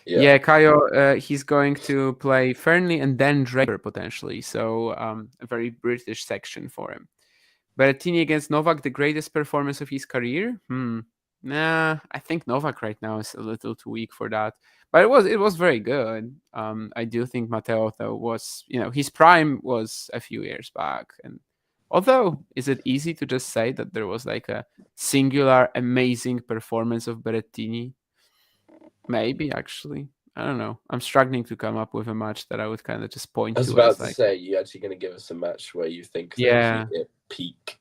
S1: Yeah, Caio, he's going to play Fernley and then Draper potentially, so a very British section for him. Berrettini against Novak, the greatest performance of his career? Nah, I think Novak right now is a little too weak for that. But it was very good. I do think Matteo, though, was, his prime was a few years back. And although, is it easy to just say that there was like a singular amazing performance of Berrettini? Maybe, actually. I don't know. I'm struggling to come up with a match that I would kind of just point to.
S2: I was about to say, you're actually going to give us a match where you think that he hit peak.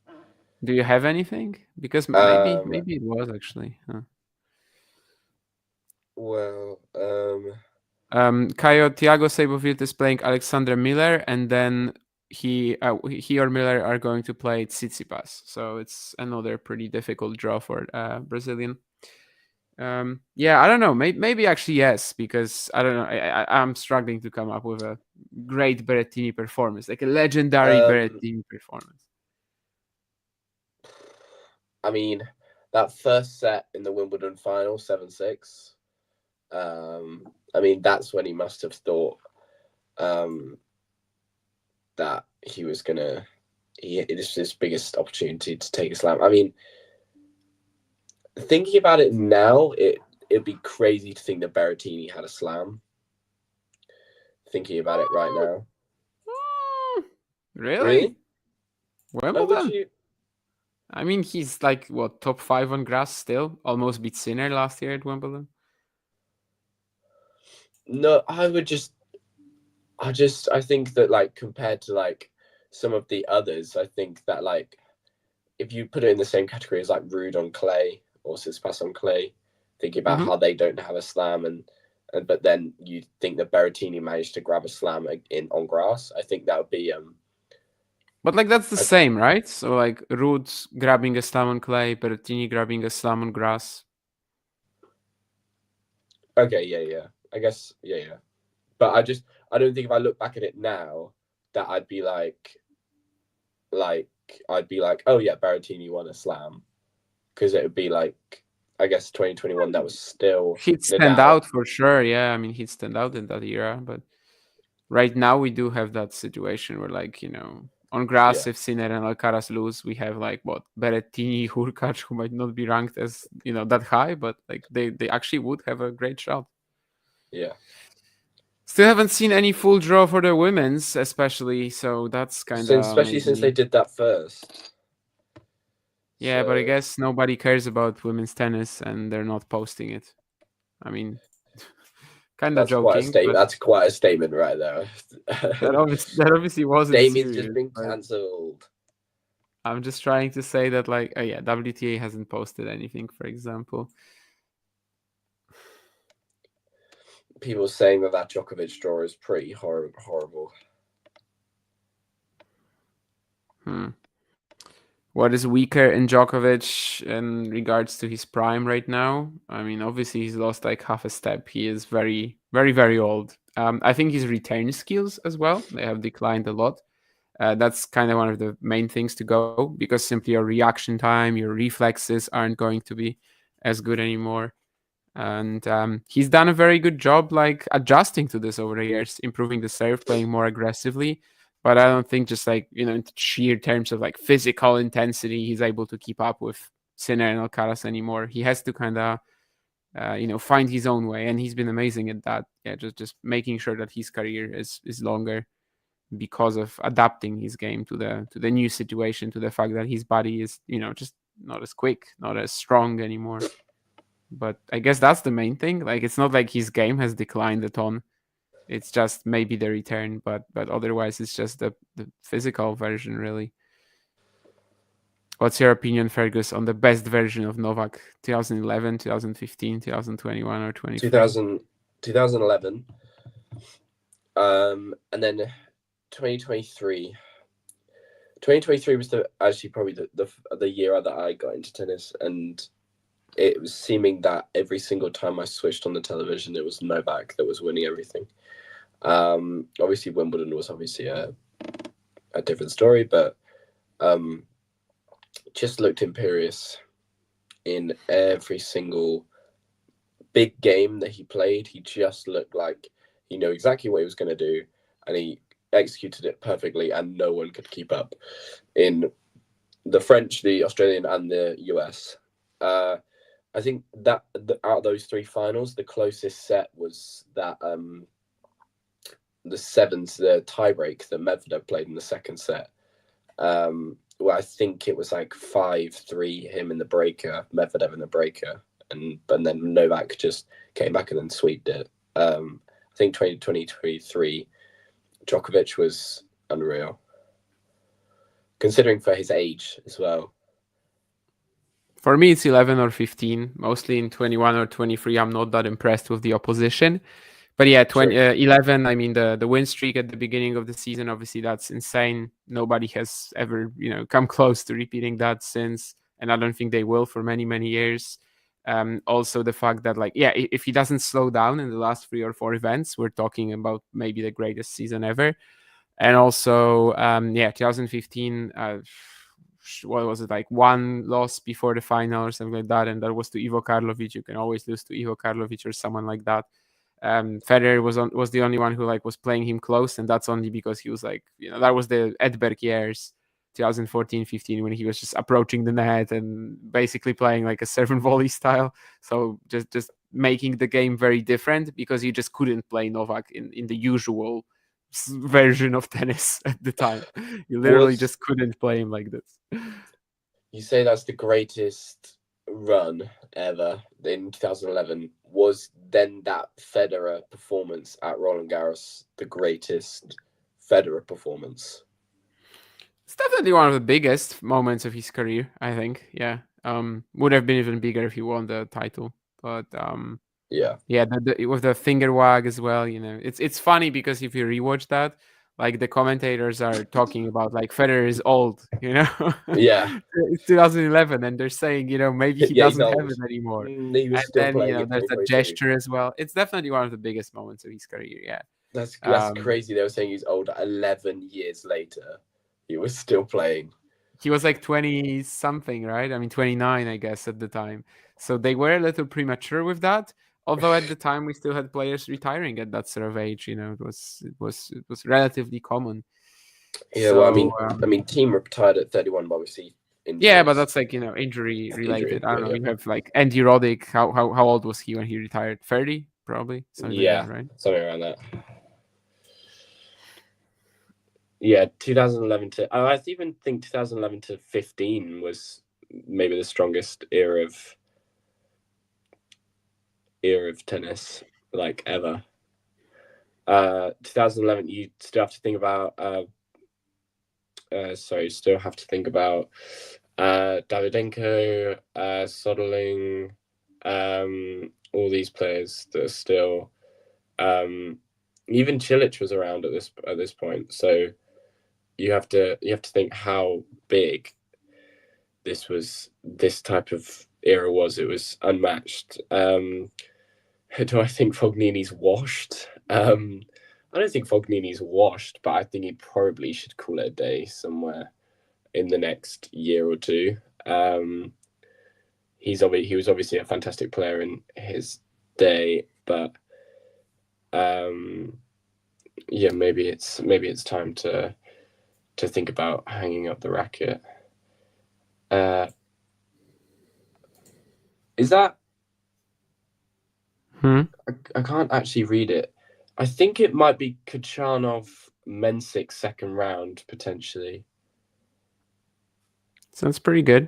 S1: Do you have anything? Because maybe it was actually.
S2: Well,
S1: Caio, Thiago Seibovirt is playing Alexander Miller, and then he or Miller are going to play Tsitsipas. So it's another pretty difficult draw for Brazilian. Yeah, I don't know. Maybe actually yes, because I don't know. I'm struggling to come up with a great Berrettini performance, like a legendary Berrettini performance.
S2: I mean, that first set in the Wimbledon final, 7-6. I mean, that's when he must have thought that he was gonna. This is his biggest opportunity to take a slam. I mean, thinking about it now, it'd be crazy to think that Berrettini had a slam. Thinking about it right now.
S1: Really? Wimbledon? I mean, he's like, what, top 5 on grass still? Almost beat Sinner last year at Wimbledon.
S2: No, I think that, like, compared to, like, some of the others, I think that, like, if you put it in the same category as, like, Ruud on clay or Tsitsipas on clay, thinking about how they don't have a slam, but then you think that Berrettini managed to grab a slam on grass, I think that would be...
S1: But like that's the same, right? So like Ruud grabbing a slam on clay, Berrettini grabbing a slam on grass.
S2: Okay, yeah. I guess, yeah. But I don't think if I look back at it now that I'd be like, oh yeah, Berrettini won a slam, because it would be like, I guess 2021 that was still
S1: He'd stand
S2: Nadal.
S1: out for sure. Yeah, I mean, he'd stand out in that era. But right now, we do have that situation where, like, on grass,
S2: Yeah,
S1: if Sinner and Alcaraz lose, we have like what Berrettini, Hurkacz, who might not be ranked as that high, but like they actually would have a great shot.
S2: yeah.
S1: Still haven't seen any full draw for the women's, especially. So that's kind of
S2: Especially since they
S1: maybe.
S2: did that first.
S1: Yeah, but I
S2: So
S1: guess nobody cares about women's tennis, and they're not posting it. I mean, kind of
S2: that's quite a
S1: joking,
S2: statement.
S1: but
S2: That's quite a statement right there.
S1: that obviously wasn't
S2: Damien's just
S1: serious.
S2: been
S1: But
S2: cancelled.
S1: I'm just trying to say that, like, oh yeah, WTA hasn't posted anything, for example.
S2: People saying that Djokovic draw is pretty horrible.
S1: What is weaker in Djokovic in regards to his prime right now? I mean, obviously he's lost like half a step. He is very, very, very old. I think his return skills as well, they have declined a lot. That's kind of one of the main things to go, because simply your reaction time, your reflexes aren't going to be as good anymore. And he's done a very good job, like adjusting to this over the years, improving the serve, playing more aggressively. But I don't think just like in sheer terms of like physical intensity, he's able to keep up with Sinner and Alcaraz anymore. He has to kind of find his own way, and he's been amazing at that. Yeah, just making sure that his career is longer because of adapting his game to the new situation, to the fact that his body is just not as quick, not as strong anymore. But I guess that's the main thing. Like, it's not like his game has declined a ton. It's just maybe the return, but otherwise it's just the physical version, really. What's your opinion, Fergus, on the best version of Novak? 2011, 2015, 2021, or 23?
S2: 2011, and then 2023. 2023 was actually probably the year that I got into tennis, and it was seeming that every single time I switched on the television, it was Novak that was winning everything. Obviously, Wimbledon was obviously a different story, but just looked imperious in every single big game that he played. He just looked like he knew exactly what he was going to do, and he executed it perfectly, and no one could keep up. In the French, the Australian, and the US, I think that out of those three finals, the closest set was that the tiebreak that Medvedev played in the second set. Well, I think it was like 5-3 him in the breaker, Medvedev in the breaker, and then Novak just came back and then sweeped it. I think 2023, Djokovic was unreal, considering for his age as well.
S1: For me, it's 11 or 15. Mostly in 21 or 23, I'm not that impressed with the opposition. But yeah, 11, I mean, the win streak at the beginning of the season, obviously that's insane. Nobody has ever, come close to repeating that since. And I don't think they will for many, many years. Also, the fact that, like, yeah, if he doesn't slow down in the last 3 or 4 events, we're talking about maybe the greatest season ever. And also, 2015, what was it, like one loss before the final or something like that, and that was to Ivo Karlovic. You can always lose to Ivo Karlovic or someone like that. Federer was the only one who like was playing him close, and that's only because he was like, that was the Edberg years, 2014-15, when he was just approaching the net and basically playing like a serve and volley style. So just making the game very different, because you just couldn't play Novak in the usual version of tennis at the time. You literally just couldn't play him like this.
S2: You say that's the greatest run ever in 2011. Was then that Federer performance at Roland Garros the greatest Federer performance?
S1: It's definitely one of the biggest moments of his career, I think. Yeah. Would have been even bigger if he won the title. But
S2: yeah,
S1: with the finger wag as well, it's funny because if you rewatch that, like the commentators are talking about like Federer is old,
S2: Yeah.
S1: It's 2011, and they're saying, maybe he
S2: Yeah, he's
S1: doesn't have
S2: old.
S1: it anymore.
S2: He was
S1: And
S2: still
S1: then,
S2: playing in
S1: there's a
S2: 2022.
S1: gesture as well. It's definitely one of the biggest moments of his career. Yeah.
S2: That's
S1: Um,
S2: crazy. They were saying he's old. 11 years later, he was still playing.
S1: he was like 20 something, right? I mean, 29, I guess, at the time. So they were a little premature with that. Although at the time we still had players retiring at that sort of age, it was relatively common.
S2: Yeah, well,
S1: So
S2: Team retired at 31, but obviously injuries.
S1: yeah, but that's like injury related. I don't know.
S2: Yeah.
S1: You have like Andy Roddick. How old was he when he retired? 30, probably something like that, right?
S2: Something around that. Yeah, 2011 to I even think 2011 to 15 was maybe the strongest era of tennis like ever. 2011, you still have to think about. Still have to think about Davydenko, Soderling, all these players that are still. Even Cilic was around at this point, so you have to think how big this type of era was. It was unmatched. Do I think Fognini's washed? I don't think Fognini's washed, but I think he probably should call it a day somewhere in the next year or two. He was obviously a fantastic player in his day, but maybe it's time to think about hanging up the racket. Is that? I can't actually read it. I think it might be Kachanov Mensik second round potentially.
S1: Sounds pretty good.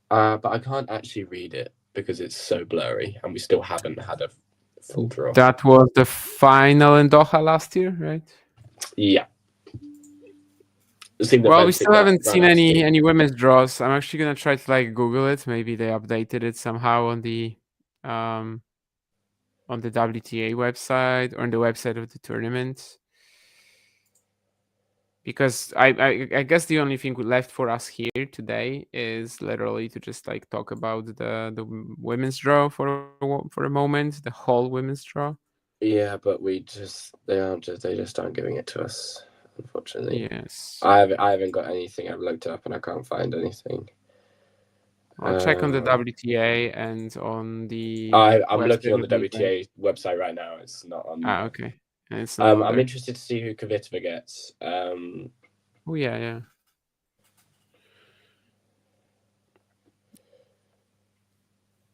S2: But I can't actually read it because it's so blurry, and we still haven't had a full draw.
S1: That was the final in Doha last year, right?
S2: Yeah.
S1: Well, we still haven't seen any women's draws. I'm actually gonna try to like Google it. Maybe they updated it somehow on the WTA website or on the website of the tournament. Because I guess the only thing left for us here today is literally to just like talk about the women's draw for a moment, the whole women's draw.
S2: Yeah, but they just aren't giving it to us, unfortunately.
S1: Yes.
S2: I haven't got anything. I've looked up and I can't find anything.
S1: I'll check on the WTA and on the.
S2: I'm looking on the WTA website right now. It's not on.
S1: Okay. And it's not
S2: I'm interested to see who Kvitova gets.
S1: Oh yeah.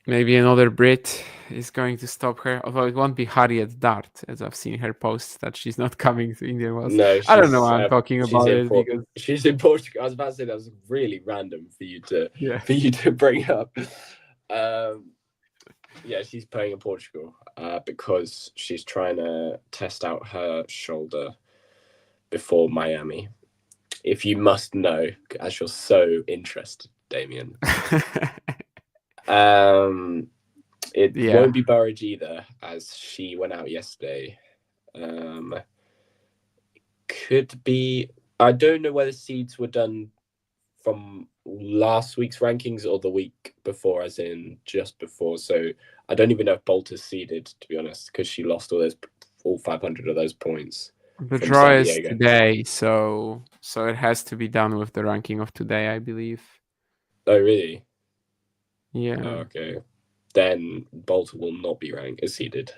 S1: Maybe another Brit is going to stop her, although it won't be Harriet Dart, as I've seen her post that she's not coming to Indian Wells.
S2: No,
S1: I don't know why I'm talking about it
S2: because she's in Portugal. I was about to say that was really random for you to bring up. Yeah, she's playing in Portugal because she's trying to test out her shoulder before Miami. If you must know, as you're so interested, Damien. It won't be Burridge either, as she went out yesterday. Could be. I don't know whether seeds were done from last week's rankings or the week before, as in just before. So I don't even know if Bolter's seeded, to be honest, because she lost all 500 of those points.
S1: The draw is today, so it has to be done with the ranking of today, I believe.
S2: Oh, really?
S1: Yeah.
S2: Oh, okay. Then Bolter will not be seeded.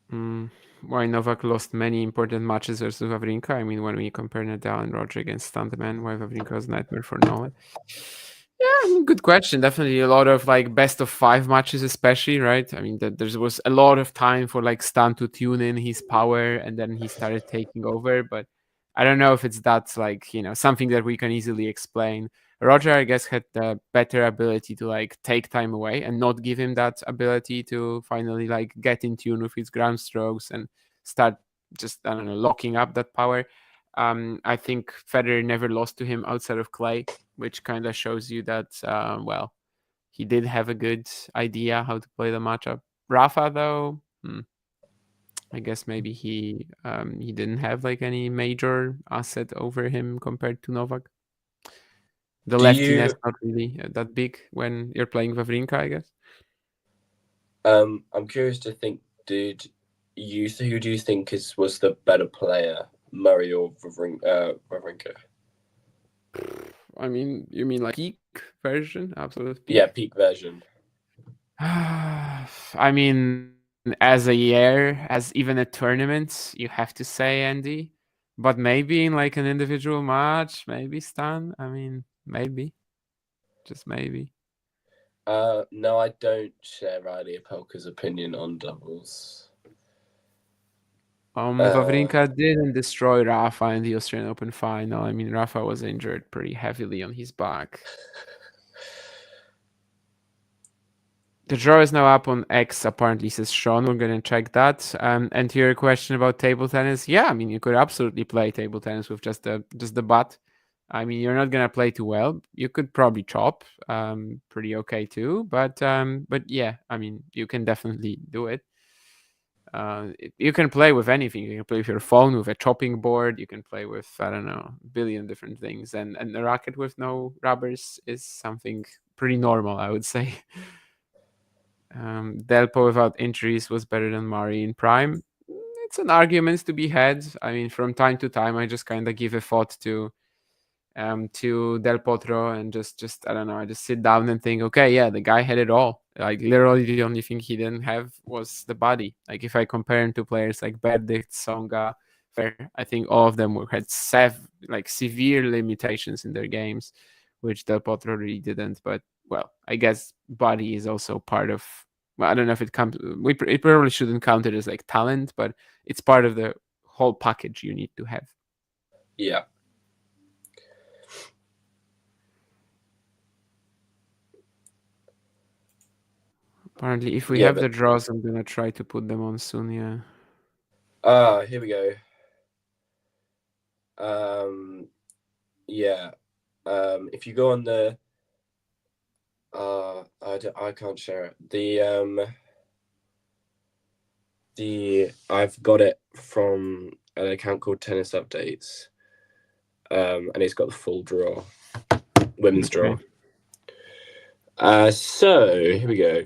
S1: Why Novak lost many important matches versus Wawrinka? I mean, when we compare Nadal and Roger against Stuntman, why Wawrinka was a nightmare for Novak? Yeah, good question. Definitely a lot of like best of 5 matches, especially, right? I mean, there was a lot of time for like Stan to tune in his power, and then he started taking over. But I don't know if it's that like something that we can easily explain. Roger, I guess, had the better ability to like take time away and not give him that ability to finally like get in tune with his ground strokes and start just locking up that power. I think Federer never lost to him outside of clay, which kind of shows you that he did have a good idea how to play the matchup. Rafa, though, I guess maybe he didn't have like any major asset over him compared to Novak. The
S2: Do
S1: leftiness
S2: you?
S1: not really that big when you're playing Wawrinka, I guess.
S2: I'm curious to think. Who do you think was the better player, Murray or Wawrinka?
S1: I mean, you mean like peak version, absolute
S2: Yeah,
S1: peak?
S2: peak version.
S1: I mean, as a year, as even a tournament, you have to say Andy. But maybe in like an individual match, maybe Stan. I mean, maybe, just maybe.
S2: No, I don't share Riley Opelka's opinion on doubles.
S1: Wawrinka didn't destroy Rafa in the Australian Open final. I mean, Rafa was injured pretty heavily on his back. The draw is now up on X, apparently, says Sean. We're going to check that. And to your question about table tennis, yeah, I mean, you could absolutely play table tennis with just the butt. I mean, you're not going to play too well. You could probably chop pretty okay too. But yeah, I mean, you can definitely do it. You can play with anything. You can play with your phone, with a chopping board. You can play with, I don't know, a billion different things. And a racket with no rubbers is something pretty normal, I would say. Delpo without injuries was better than Mari in prime. It's an argument to be had. I mean, from time to time, I just kind of give a thought to Del Potro and just I don't know. I just sit down and think, okay, yeah, the guy had it all. Like literally, the only thing he didn't have was the body. Like if I compare him to players like Benedict, Songa, Fair, I think all of them had severe limitations in their games, which Del Potro really didn't. But well, I guess body is also part of. Well, I don't know if it comes. It probably shouldn't count it as like talent, but it's part of the whole package you need to have.
S2: Yeah.
S1: Apparently, if we
S2: Yeah,
S1: have the
S2: but
S1: draws, I'm gonna try to put them on soon. Yeah.
S2: here we go. Yeah. If you go on the I can't share it. I've got it from an account called Tennis Updates. And it's got the full draw. Women's draw. So here we go.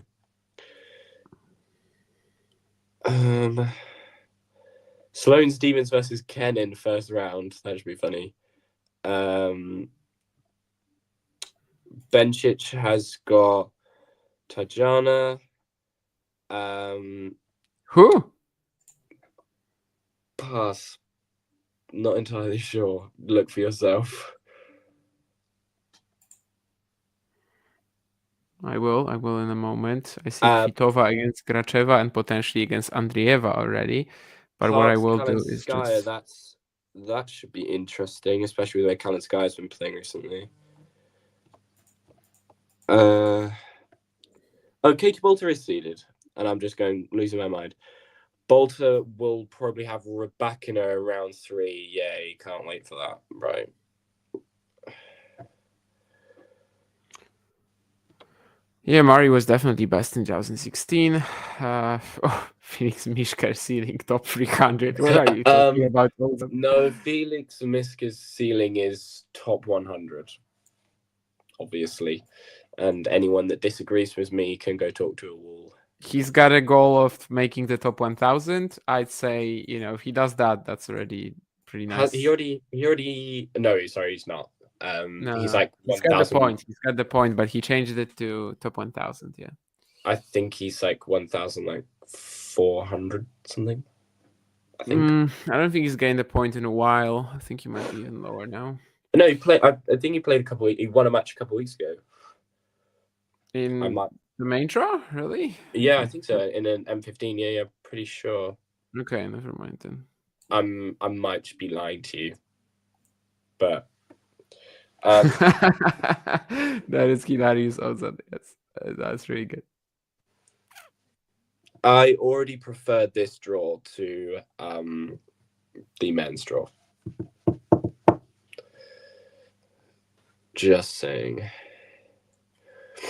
S2: Sloane's Demons versus Ken in first round. That should be funny. Bencic has got Tajana.
S1: Who?
S2: Pass. Not entirely sure. Look for yourself.
S1: I will in a moment. I see Kvitova against Gracheva and potentially against Andreeva already. But what I will do is just.
S2: That should be interesting, especially the way Kalinskaya's been playing recently. Katie Bolter is seeded, and I'm just losing my mind. Bolter will probably have Rybakina around 3. Yay, can't wait for that. Right.
S1: Yeah, Mari was definitely best in 2016. Felix Mishka ceiling top 300. What are you talking about?
S2: No, Felix Miska's ceiling is top 100, obviously. And anyone that disagrees with me can go talk to a wall.
S1: He's got a goal of making the top 1,000. I'd say, if he does that, that's already pretty nice.
S2: He already. No, sorry, he's not.
S1: No,
S2: he's like
S1: he's
S2: 1,000.
S1: got the point. He's got the point, but he changed it to top 1,000. Yeah,
S2: I think he's like 1,000, like 400 something. I think.
S1: I don't think he's gained a point in a while. I think he might be even lower now.
S2: No, he played. I think he played he won a match a couple of weeks ago.
S1: In the main draw, really?
S2: Yeah, I think so. In an M15, yeah, I'm pretty sure.
S1: Okay, never mind then.
S2: I might be lying to you, but
S1: that is hilarious. Also, yes, that's really good.
S2: I already preferred this draw to the men's draw. Just saying.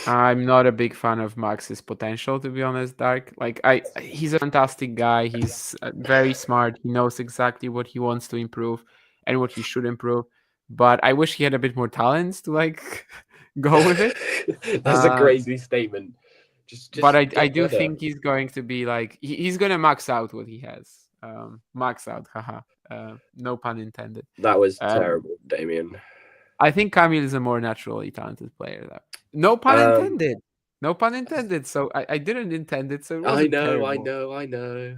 S1: I'm not a big fan of Max's potential, to be honest, Dark. Like, he's a fantastic guy. He's very smart. He knows exactly what he wants to improve and what he should improve. But I wish he had a bit more talents to like go with it.
S2: That's a crazy statement.
S1: But
S2: Just
S1: I
S2: get
S1: do
S2: better.
S1: think he's going to be like he's going to max out what he has. Max out, haha. No pun intended.
S2: That was
S1: Um,
S2: terrible, Damien.
S1: I think Camille is a more naturally talented player, though. No pun
S2: Um,
S1: intended. No pun intended. So I didn't intend it, so it
S2: I
S1: wasn't
S2: know, I
S1: terrible.
S2: know, I know.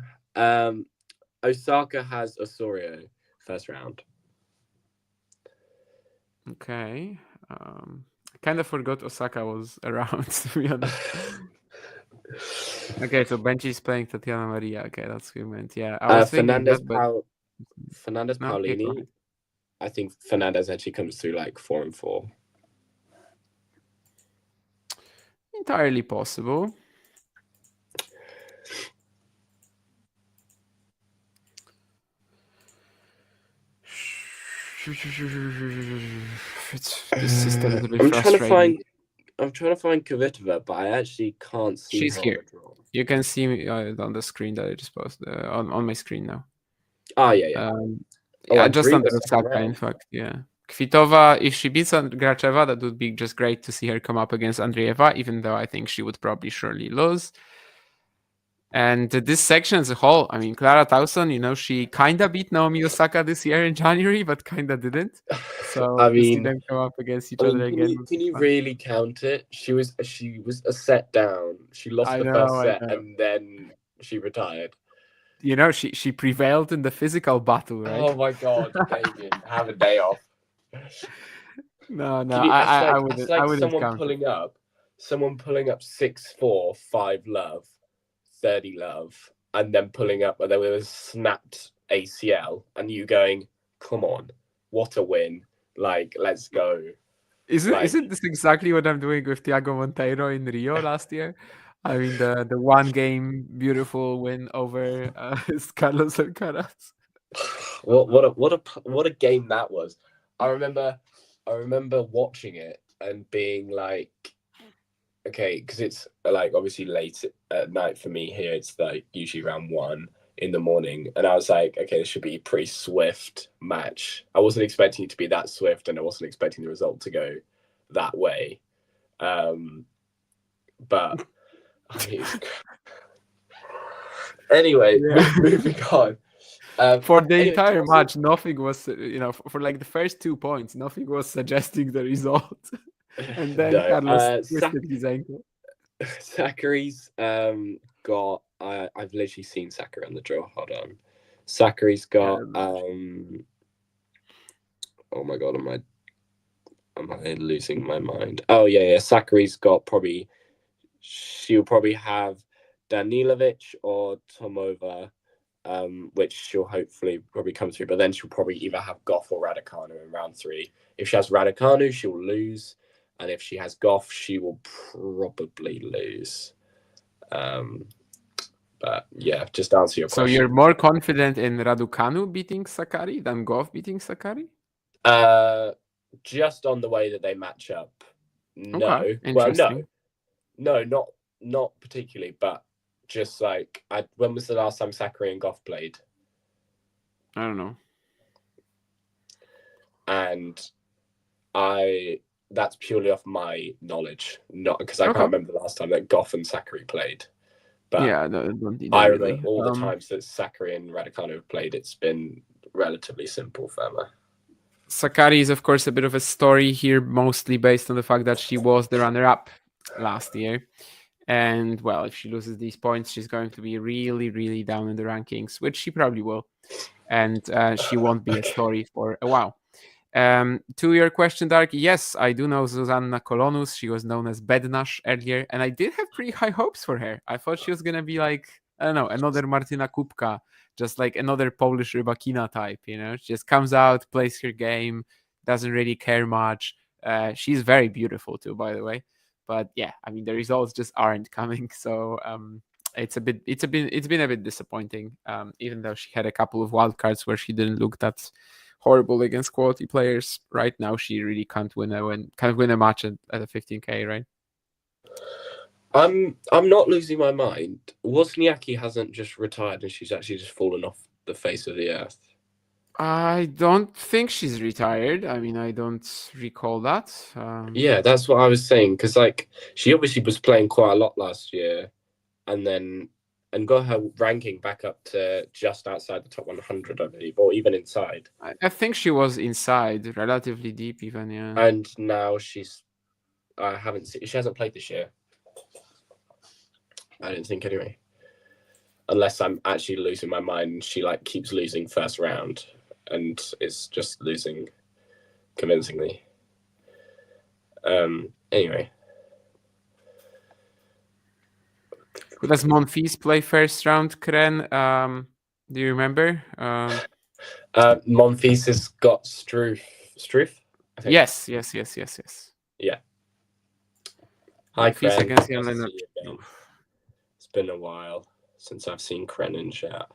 S2: Osaka has Osorio first round.
S1: Okay. I kind of forgot Osaka was around, to be honest. Okay, so Benji's playing Tatiana Maria. Okay, that's what you meant. Yeah, I was thinking
S2: Fernandez
S1: that, but
S2: Fernandez
S1: no. Okay, go
S2: Paolini.
S1: ahead.
S2: I think Fernandez actually comes through like 4-4.
S1: Entirely possible. This system is a bit frustrating.
S2: I'm trying to find Kvitova, but I actually can't see
S1: She's
S2: her
S1: here.
S2: on the draw.
S1: You can see me on the screen that I just posted on my screen now.
S2: Oh yeah.
S1: Yeah, just under
S2: Andreeva second
S1: Osaka, in
S2: round.
S1: fact. Yeah, Kvitova. If she beats Gracheva, that would be just great to see her come up against Andreeva. Even though I think she would probably surely lose. And this section as a whole, I mean, Clara Tauson, she kind of beat Naomi Osaka this year in January, but kind of didn't. So
S2: I
S1: to see
S2: mean,
S1: them come up against each other again would
S2: can
S1: be
S2: you
S1: fun.
S2: really count it? She was a set down. She lost the first set and then she retired.
S1: She prevailed in the physical battle, right?
S2: Oh my God, Damien, have a day off.
S1: No,
S2: That's
S1: wouldn't.
S2: like
S1: I wouldn't count it.
S2: someone pulling up 6-4, 5 love, 30 love, and then pulling up, and there was snapped ACL, and you going, come on, what a win! Like, let's go.
S1: Isn't this exactly what I'm doing with Thiago Monteiro in Rio last year? I mean, the one game beautiful win over Carlos Alcaraz.
S2: What a game that was. I remember watching it and being like, okay, because it's like obviously late at night for me here. It's like usually around 1 in the morning, and I was like, okay, this should be a pretty swift match. I wasn't expecting it to be that swift, and I wasn't expecting the result to go that way. But I mean, anyway, moving on.
S1: For the entire match, nothing was, for like the first 2 points, nothing was suggesting the result. And then Carlos twisted his ankle.
S2: Zachary's got. I've literally seen Zachary on the draw. Hold on. Zachary's got. Oh my God, am I losing my mind? Oh yeah. Zachary's got probably. She'll probably have Danilovic or Tomova, which she'll hopefully probably come through. But then she'll probably either have Gauff or Raducanu in round 3. If she has Raducanu, she'll lose. And if she has Gauff, she will probably lose. But yeah, just answer your question.
S1: So you're more confident in Raducanu beating Sakkari than Gauff beating Sakkari?
S2: Just on the way that they match up. No.
S1: Okay,
S2: well, no, not particularly. But just like, when was the last time Sakkari and Gauff played?
S1: I don't know.
S2: And that's purely off my knowledge, not because I can't remember the last time that Gauff and Sakkari played. But
S1: yeah,
S2: I remember all the times that Sakkari and Raducanu have played. It's been relatively simple for Emma.
S1: Sakkari is, of course, a bit of a story here, mostly based on the fact that she was the runner-up last year. And, well, if she loses these points, she's going to be really, really down in the rankings, which she probably will. And she won't be a story for a while. To your question, Dark, yes, I do know Zuzanna Kolonus. She was known as Bednash earlier, and I did have pretty high hopes for her. I thought she was going to be like, I don't know, another Martyna Kupka, just like another Polish Rybakina type, She just comes out, plays her game, doesn't really care much. She's very beautiful too, by the way. But yeah, I mean, the results just aren't coming. So it's been a bit disappointing, even though she had a couple of wild cards where she didn't look that horrible against quality players. Right now, she really can't win a match at a 15K, right?
S2: I'm not losing my mind. Wozniacki hasn't just retired and she's actually just fallen off the face of the earth.
S1: I don't think she's retired. I mean, I don't recall that.
S2: Yeah, that's what I was saying. Because like she obviously was playing quite a lot last year, and got her ranking back up to just outside the top 100, I believe, or even inside.
S1: I think she was inside, relatively deep, even. Yeah.
S2: And now I haven't seen. She hasn't played this year. I don't think anyway. Unless I'm actually losing my mind, she like keeps losing first round, and is just losing convincingly. Anyway.
S1: Who does Monfils play first round, Kren? Do you remember?
S2: Monfils has got Struff. Struff? I think.
S1: Yes.
S2: Yeah. Hi,
S1: Monfils
S2: Kren.
S1: against Jan
S2: Nice to
S1: Lennart.
S2: see you again. It's been a while since I've seen Kren in chat.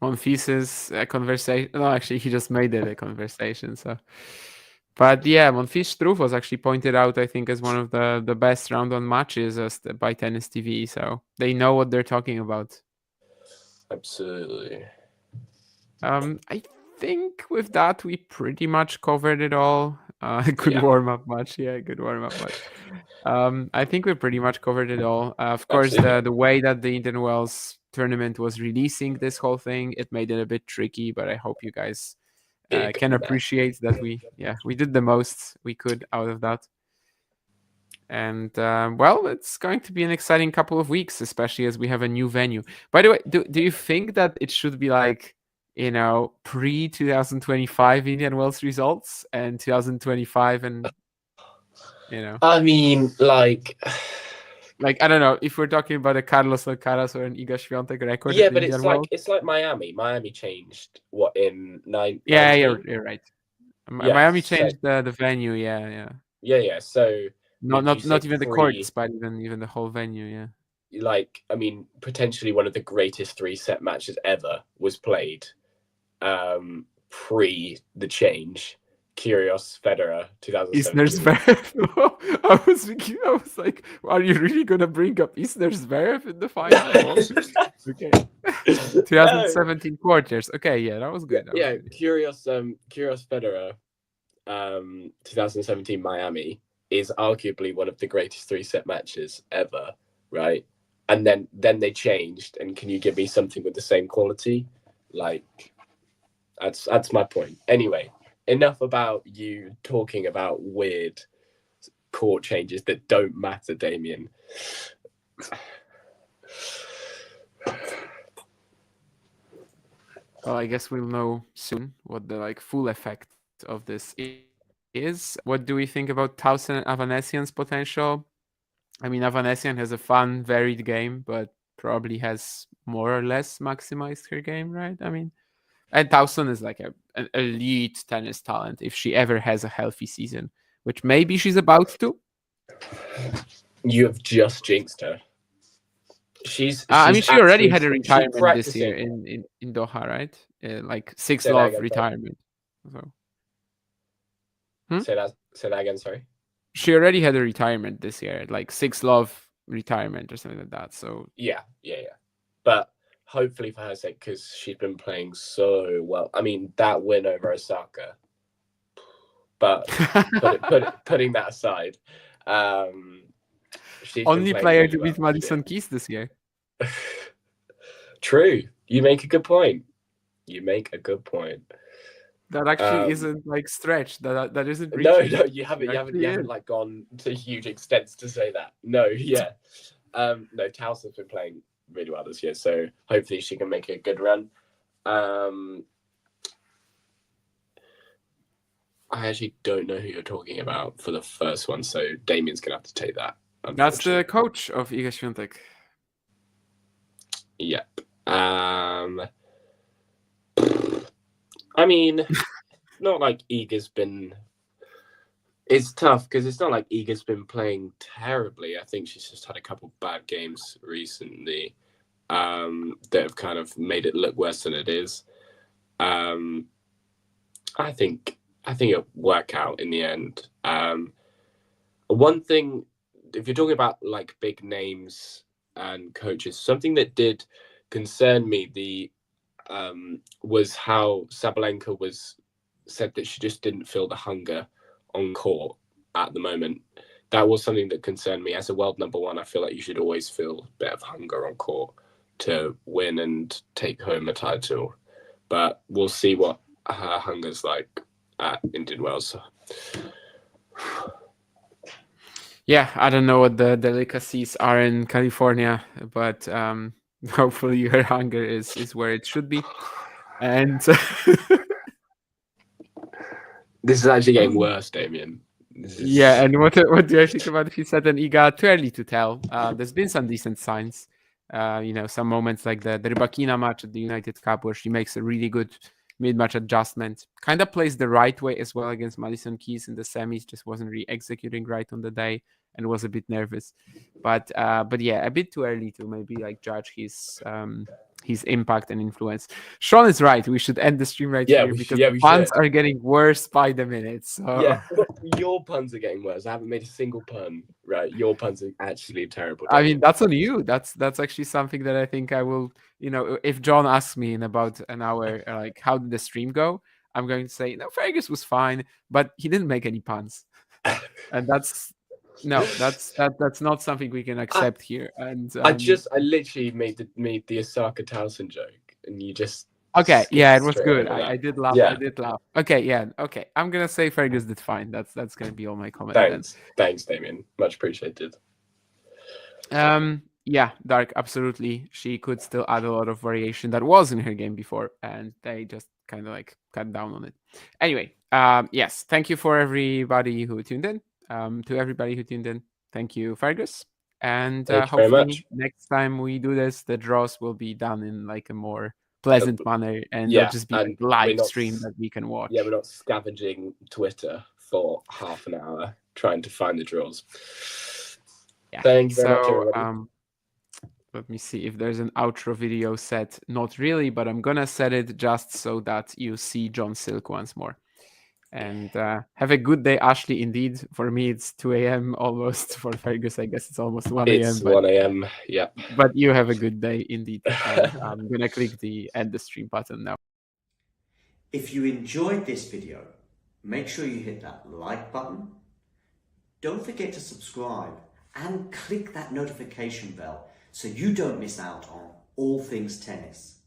S1: Monfils is a conversation. No, actually, he just made it a conversation. So, but yeah, Monfils Struff was actually pointed out, I think, as one of the best round one matches by Tennis TV. So they know what they're talking about.
S2: Absolutely.
S1: I think with that we pretty much covered it all. Good warm-up match. Yeah, good warm-up match. I think we pretty much covered it all. Of course, the way that the Indian Wells tournament was releasing this whole thing, it made it a bit tricky, but I hope you guys can appreciate that we did the most we could out of that. And well, it's going to be an exciting couple of weeks, especially as we have a new venue. By the way, do you think that it should be like, pre 2025 Indian Wells results and 2025 and
S2: I mean, like
S1: I don't know if we're talking about a Carlos Alcaraz or an Iga Swiatek record.
S2: Yeah, but it's like Miami. Miami changed in 9.
S1: Yeah, you're right. Miami changed the venue.
S2: Yeah. So
S1: not even the courts, but even the whole venue. Yeah.
S2: Like, I mean, potentially one of the greatest 3-set matches ever was played pre the change. Kyrgios Federer 2017.
S1: Isner Zverev. I was like, are you really gonna bring up Isner Zverev in the final? Okay. 2017 quarters. Okay, yeah, that was good.
S2: Kyrgios Federer 2017 Miami is arguably one of the greatest 3-set matches ever, right? And then they changed, and can you give me something with the same quality? Like, that's my point. Anyway, enough about you talking about weird court changes that don't matter, Damien.
S1: Well, I guess we'll know soon what the full effect of this is. What do we think about Towson and Avanesian's potential? I mean, Avanesian has a fun, varied game, but probably has more or less maximized her game, right? I mean, and Towson is like an elite tennis talent if she ever has a healthy season, which maybe she's about to.
S2: You have just jinxed her. She's
S1: I mean, she already had a retirement this year in Doha, right? Like 6-love retirement. So.
S2: Say that again, sorry.
S1: She already had a retirement this year, like 6-love retirement or something like that. So
S2: yeah. But hopefully for her sake, because she's been playing so well. I mean, that win over Osaka. But putting that aside,
S1: only player to beat Madison Keys this year.
S2: True. You make a good point.
S1: That actually isn't like stretched. That isn't
S2: reaching. No, you haven't like gone to huge extents to say that. No, yeah. No, Towson's been playing really well this year, so hopefully she can make a good run. I actually don't know who you're talking about for the first one, so Damien's gonna have to take that.
S1: That's the coach of Iga Swiatek.
S2: Yep. I mean, not like Iga's been. It's tough because it's not like Iga's been playing terribly. I think she's just had a couple bad games recently that have kind of made it look worse than it is. I think it'll work out in the end. One thing, if you're talking about like big names and coaches, something that did concern me was how Sabalenka said that she just didn't feel the hunger on court at the moment. That was something that concerned me. As a world number one, I feel like you should always feel a bit of hunger on court to win and take home a title. But we'll see what her hunger's like at Indian Wells.
S1: Yeah, I don't know what the delicacies are in California, but hopefully her hunger is where it should be. And
S2: this is actually getting worse, Damien.
S1: Yeah, and what do you think about she said an Iga? Too early to tell. There's been some decent signs. Some moments like the Rybakina match at the United Cup where she makes a really good mid-match adjustment. Kind of plays the right way as well against Madison Keys in the semis. Just wasn't really executing right on the day and was a bit nervous. But yeah, a bit too early to maybe like judge his impact and influence. Sean is right. We should end the stream here because the puns are getting worse by the minute. So.
S2: Yeah, your puns are getting worse. I haven't made a single pun. Right, your puns are actually terrible.
S1: I mean, that's on you. That's actually something that I think I will. If John asks me in about an hour, like, how did the stream go? I'm going to say, no, Fergus was fine, but he didn't make any puns, and that's not something we can accept here. And
S2: I literally made the Osaka Towson joke, and you just
S1: okay, yeah, it was good. I did laugh.
S2: Yeah.
S1: I did laugh. Okay, yeah, okay. I'm gonna say Fergus did fine. That's gonna be all my comment.
S2: Thanks, Damien. Much appreciated.
S1: Yeah, Dark, absolutely. She could still add a lot of variation that was in her game before, and they just kind of like cut down on it. Anyway, yes, thank you for everybody who tuned in. To everybody who tuned in, thank you, Fergus. And hopefully next time we do this, the draws will be done in like a more pleasant manner, and it'll just be like live stream that we can watch.
S2: Yeah, we're not scavenging Twitter for half an hour trying to find the draws.
S1: Yeah.
S2: Thank you very much, everybody.
S1: Let me see if there's an outro video set. Not really, but I'm gonna set it just so that you see John Silk once more. And have a good day, Ashley. Indeed, for me it's 2 a.m. almost. For Fergus, I guess it's almost 1 a.m.
S2: It's 1 a.m. Yeah.
S1: But you have a good day, indeed. And I'm gonna click the end the stream button now.
S3: If you enjoyed this video, make sure you hit that like button. Don't forget to subscribe and click that notification bell so you don't miss out on all things tennis.